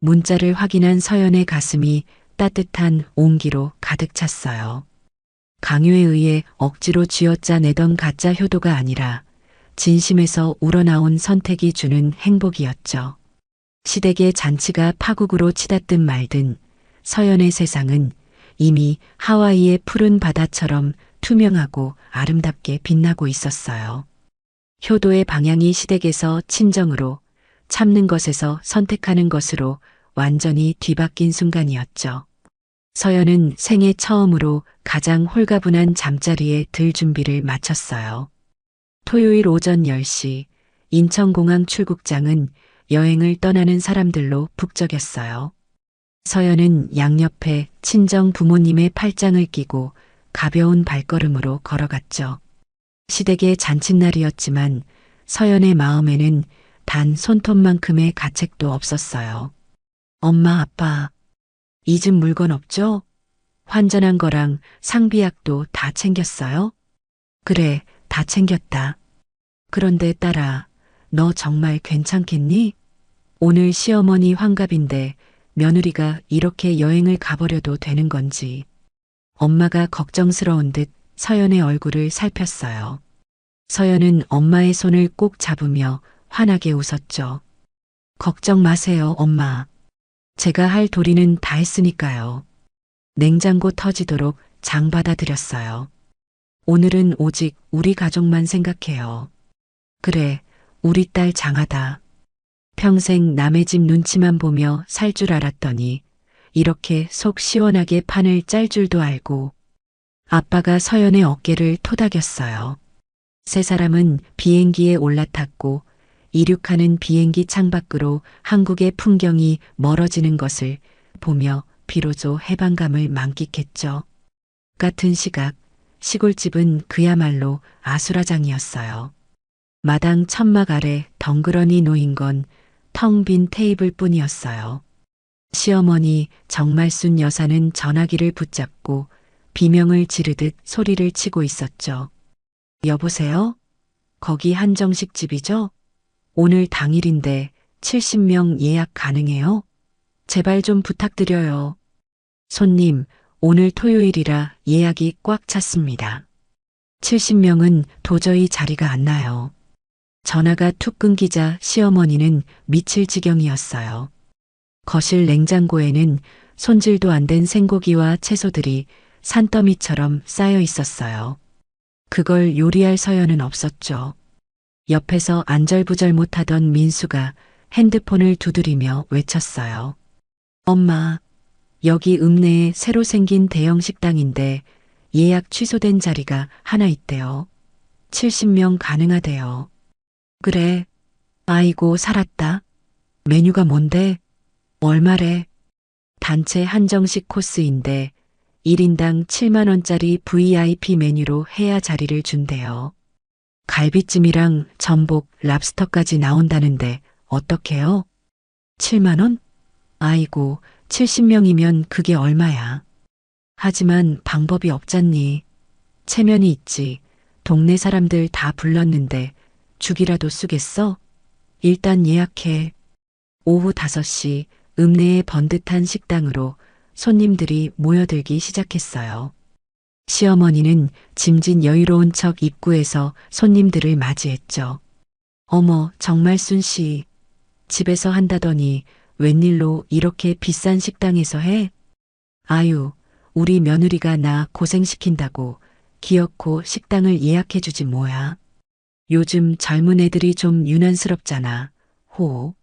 문자를 확인한 서연의 가슴이 따뜻한 온기로 가득 찼어요. 강요에 의해 억지로 쥐어짜내던 가짜 효도가 아니라 진심에서 우러나온 선택이 주는 행복이었죠. 시댁의 잔치가 파국으로 치닫든 말든 서연의 세상은 이미 하와이의 푸른 바다처럼 투명하고 아름답게 빛나고 있었어요. 효도의 방향이 시댁에서 친정으로, 참는 것에서 선택하는 것으로 완전히 뒤바뀐 순간이었죠. 서연은 생애 처음으로 가장 홀가분한 잠자리에 들 준비를 마쳤어요. 토요일 오전 10시 인천공항 출국장은 여행을 떠나는 사람들로 북적였어요. 서연은 양옆에 친정 부모님의 팔짱을 끼고 가벼운 발걸음으로 걸어갔죠. 시댁의 잔칫날이었지만 서연의 마음에는 단 손톱만큼의 가책도 없었어요. 엄마, 아빠, 잊은 물건 없죠? 환전한 거랑 상비약도 다 챙겼어요? 그래, 다 챙겼다. 그런데 딸아, 너 정말 괜찮겠니? 오늘 시어머니 환갑인데 며느리가 이렇게 여행을 가버려도 되는 건지. 엄마가 걱정스러운 듯 서연의 얼굴을 살폈어요. 서연은 엄마의 손을 꼭 잡으며 환하게 웃었죠. 걱정 마세요, 엄마. 제가 할 도리는 다 했으니까요. 냉장고 터지도록 장 받아드렸어요. 오늘은 오직 우리 가족만 생각해요. 그래, 우리 딸 장하다. 평생 남의 집 눈치만 보며 살 줄 알았더니 이렇게 속 시원하게 판을 짤 줄도 알고. 아빠가 서연의 어깨를 토닥였어요. 세 사람은 비행기에 올라탔고 이륙하는 비행기 창밖으로 한국의 풍경이 멀어지는 것을 보며 비로소 해방감을 만끽했죠. 같은 시각 시골집은 그야말로 아수라장이었어요. 마당 천막 아래 덩그러니 놓인 건 텅 빈 테이블 뿐이었어요. 시어머니 정말순 여사는 전화기를 붙잡고 비명을 지르듯 소리를 치고 있었죠. 여보세요? 거기 한정식 집이죠? 오늘 당일인데 70명 예약 가능해요? 제발 좀 부탁드려요. 손님, 오늘 토요일이라 예약이 꽉 찼습니다. 70명은 도저히 자리가 안 나요. 전화가 툭 끊기자 시어머니는 미칠 지경이었어요. 거실 냉장고에는 손질도 안 된 생고기와 채소들이 산더미처럼 쌓여 있었어요. 그걸 요리할 서연은 없었죠. 옆에서 안절부절 못하던 민수가 핸드폰을 두드리며 외쳤어요. 엄마, 여기 읍내에 새로 생긴 대형 식당인데 예약 취소된 자리가 하나 있대요. 70명 가능하대요. 그래. 아이고, 살았다. 메뉴가 뭔데? 얼마래? 단체 한정식 코스인데 1인당 7만 원짜리 VIP 메뉴로 해야 자리를 준대요. 갈비찜이랑 전복, 랍스터까지 나온다는데 어떡해요? 7만 원? 아이고, 70명이면 그게 얼마야? 하지만 방법이 없잖니. 체면이 있지. 동네 사람들 다 불렀는데 죽이라도 쓰겠어? 일단 예약해. 오후 5시 읍내의 번듯한 식당으로 손님들이 모여들기 시작했어요. 시어머니는 짐진 여유로운 척 입구에서 손님들을 맞이했죠. 어머, 정말 순씨. 집에서 한다더니 웬일로 이렇게 비싼 식당에서 해? 아유, 우리 며느리가 나 고생시킨다고 기어코 식당을 예약해주지 뭐야. 요즘 젊은 애들이 좀 유난스럽잖아. 호.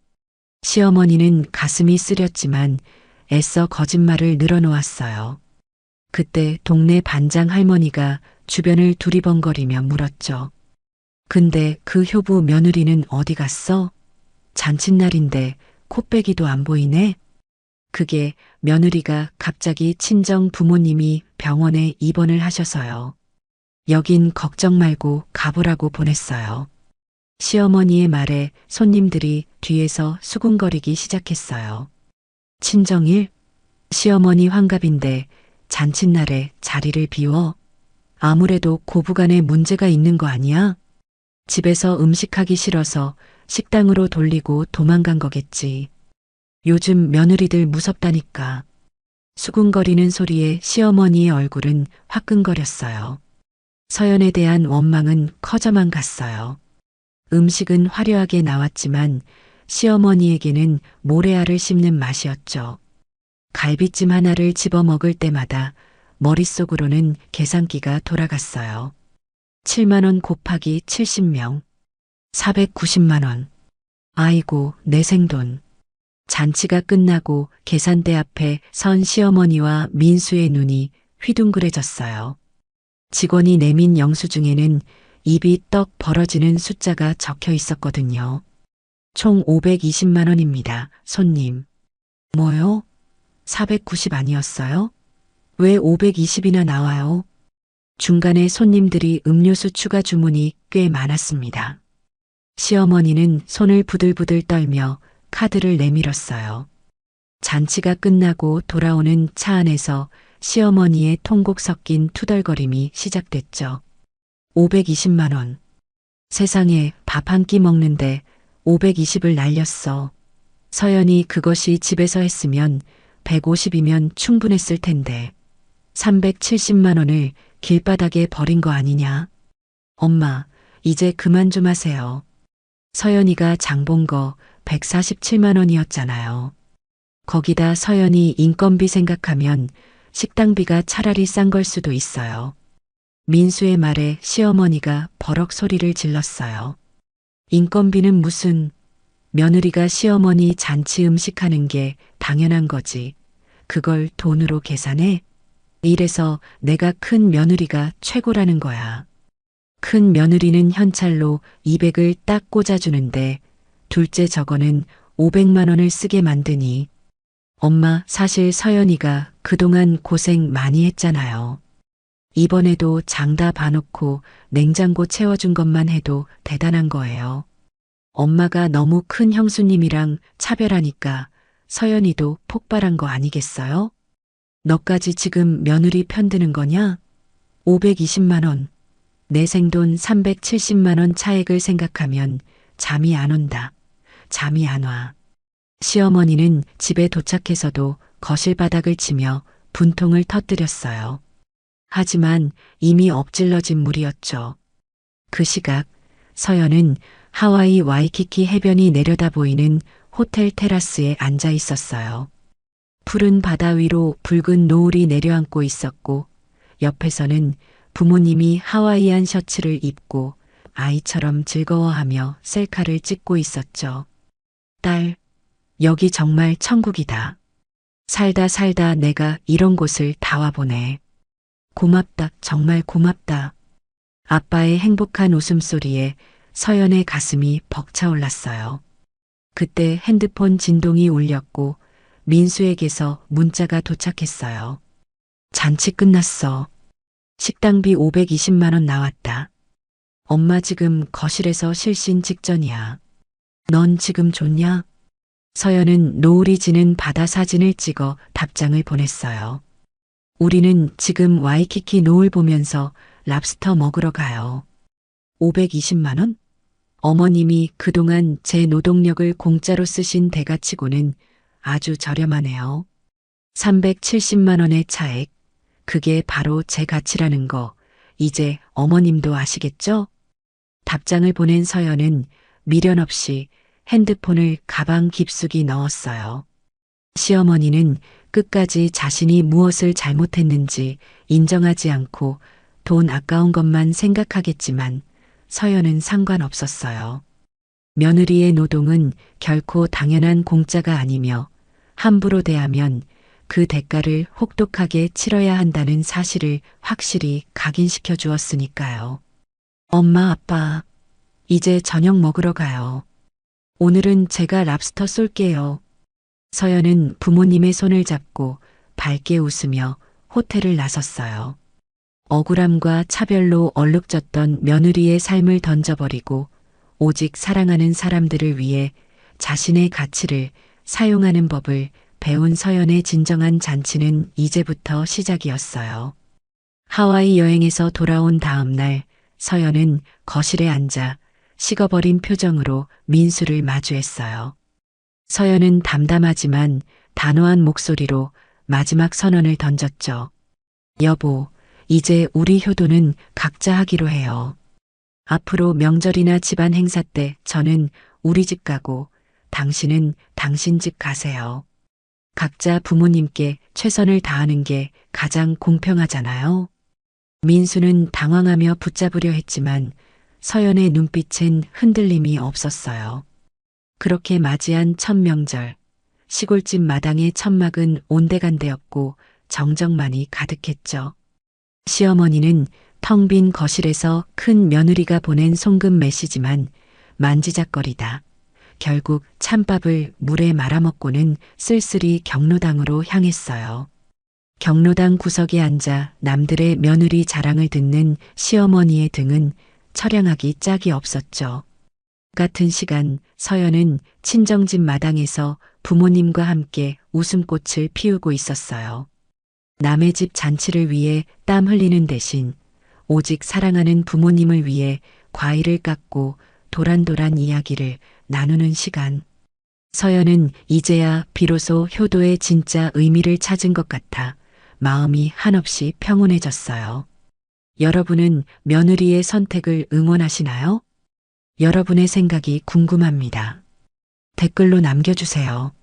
시어머니는 가슴이 쓰렸지만 애써 거짓말을 늘어놓았어요. 그때 동네 반장 할머니가 주변을 두리번거리며 물었죠. 근데 그 효부 며느리는 어디 갔어? 잔칫날인데 코빼기도 안 보이네? 그게 며느리가 갑자기 친정 부모님이 병원에 입원을 하셔서요. 여긴 걱정 말고 가보라고 보냈어요. 시어머니의 말에 손님들이 뒤에서 수군거리기 시작했어요. 친정일? 시어머니 환갑인데 잔칫날에 자리를 비워? 아무래도 고부간에 문제가 있는 거 아니야? 집에서 음식하기 싫어서 식당으로 돌리고 도망간 거겠지. 요즘 며느리들 무섭다니까. 수군거리는 소리에 시어머니의 얼굴은 화끈거렸어요. 서연에 대한 원망은 커져만 갔어요. 음식은 화려하게 나왔지만 시어머니에게는 모래알을 씹는 맛이었죠. 갈비찜 하나를 집어 먹을 때마다 머릿속으로는 계산기가 돌아갔어요. 7만 원 곱하기 70명. 490만 원. 아이고, 내 생돈. 잔치가 끝나고 계산대 앞에 선 시어머니와 민수의 눈이 휘둥그레졌어요. 직원이 내민 영수증에는 입이 떡 벌어지는 숫자가 적혀 있었거든요. 총 520만 원입니다, 손님. 뭐요? 490 아니었어요? 왜 520이나 나와요? 중간에 손님들이 음료수 추가 주문이 꽤 많았습니다. 시어머니는 손을 부들부들 떨며 카드를 내밀었어요. 잔치가 끝나고 돌아오는 차 안에서 시어머니의 통곡 섞인 투덜거림이 시작됐죠. 520만 원. 세상에 밥 한 끼 먹는데 520을 날렸어. 서연이 그것이 집에서 했으면 150이면 충분했을 텐데 370만 원을 길바닥에 버린 거 아니냐? 엄마, 이제 그만 좀 하세요. 서연이가 장 본 거 147만 원이었잖아요. 거기다 서연이 인건비 생각하면 식당비가 차라리 싼 걸 수도 있어요. 민수의 말에 시어머니가 버럭 소리를 질렀어요. 인건비는 무슨, 며느리가 시어머니 잔치 음식하는 게 당연한 거지. 그걸 돈으로 계산해? 이래서 내가 큰 며느리가 최고라는 거야. 큰 며느리는 현찰로 200을 딱 꽂아주는데 둘째 저거는 500만 원을 쓰게 만드니. 엄마, 사실 서연이가 그동안 고생 많이 했잖아요. 이번에도 장 다 봐놓고 냉장고 채워준 것만 해도 대단한 거예요. 엄마가 너무 큰 형수님이랑 차별하니까 서연이도 폭발한 거 아니겠어요? 너까지 지금 며느리 편드는 거냐? 520만 원. 내 생돈 370만 원 차액을 생각하면 잠이 안 온다. 잠이 안 와. 시어머니는 집에 도착해서도 거실 바닥을 치며 분통을 터뜨렸어요. 하지만 이미 엎질러진 물이었죠. 그 시각 서연은 하와이 와이키키 해변이 내려다 보이는 호텔 테라스에 앉아 있었어요. 푸른 바다 위로 붉은 노을이 내려앉고 있었고 옆에서는 부모님이 하와이안 셔츠를 입고 아이처럼 즐거워하며 셀카를 찍고 있었죠. 딸, 여기 정말 천국이다. 살다 살다 내가 이런 곳을 다 와보네. 고맙다, 정말 고맙다. 아빠의 행복한 웃음소리에 서연의 가슴이 벅차올랐어요. 그때 핸드폰 진동이 울렸고 민수에게서 문자가 도착했어요. 잔치 끝났어. 식당비 520만 원 나왔다. 엄마 지금 거실에서 실신 직전이야. 넌 지금 좋냐? 서연은 노을이 지는 바다 사진을 찍어 답장을 보냈어요. 우리는 지금 와이키키 노을 보면서 랍스터 먹으러 가요. 520만 원? 어머님이 그동안 제 노동력을 공짜로 쓰신 대가치고는 아주 저렴하네요. 370만 원의 차액. 그게 바로 제 가치라는 거 이제 어머님도 아시겠죠? 답장을 보낸 서연은 미련 없이 핸드폰을 가방 깊숙이 넣었어요. 시어머니는 끝까지 자신이 무엇을 잘못했는지 인정하지 않고 돈 아까운 것만 생각하겠지만 서연은 상관없었어요. 며느리의 노동은 결코 당연한 공짜가 아니며 함부로 대하면 그 대가를 혹독하게 치러야 한다는 사실을 확실히 각인시켜 주었으니까요. 엄마, 아빠, 이제 저녁 먹으러 가요. 오늘은 제가 랍스터 쏠게요. 서연은 부모님의 손을 잡고 밝게 웃으며 호텔을 나섰어요. 억울함과 차별로 얼룩졌던 며느리의 삶을 던져버리고 오직 사랑하는 사람들을 위해 자신의 가치를 사용하는 법을 배운 서연의 진정한 잔치는 이제부터 시작이었어요. 하와이 여행에서 돌아온 다음 날 서연은 거실에 앉아 식어버린 표정으로 민수를 마주했어요. 서연은 담담하지만 단호한 목소리로 마지막 선언을 던졌죠. 여보, 이제 우리 효도는 각자 하기로 해요. 앞으로 명절이나 집안 행사 때 저는 우리 집 가고 당신은 당신 집 가세요. 각자 부모님께 최선을 다하는 게 가장 공평하잖아요. 민수는 당황하며 붙잡으려 했지만 서연의 눈빛엔 흔들림이 없었어요. 그렇게 맞이한 첫 명절, 시골집 마당의 천막은 온데간데였고 정적만이 가득했죠. 시어머니는 텅 빈 거실에서 큰 며느리가 보낸 송금 메시지만 만지작거리다. 결국 찬밥을 물에 말아먹고는 쓸쓸히 경로당으로 향했어요. 경로당 구석에 앉아 남들의 며느리 자랑을 듣는 시어머니의 등은 처량하기 짝이 없었죠. 같은 시간 서연은 친정집 마당에서 부모님과 함께 웃음꽃을 피우고 있었어요. 남의 집 잔치를 위해 땀 흘리는 대신 오직 사랑하는 부모님을 위해 과일을 깎고 도란도란 이야기를 나누는 시간. 서연은 이제야 비로소 효도의 진짜 의미를 찾은 것 같아 마음이 한없이 평온해졌어요. 여러분은 며느리의 선택을 응원하시나요? 여러분의 생각이 궁금합니다. 댓글로 남겨주세요.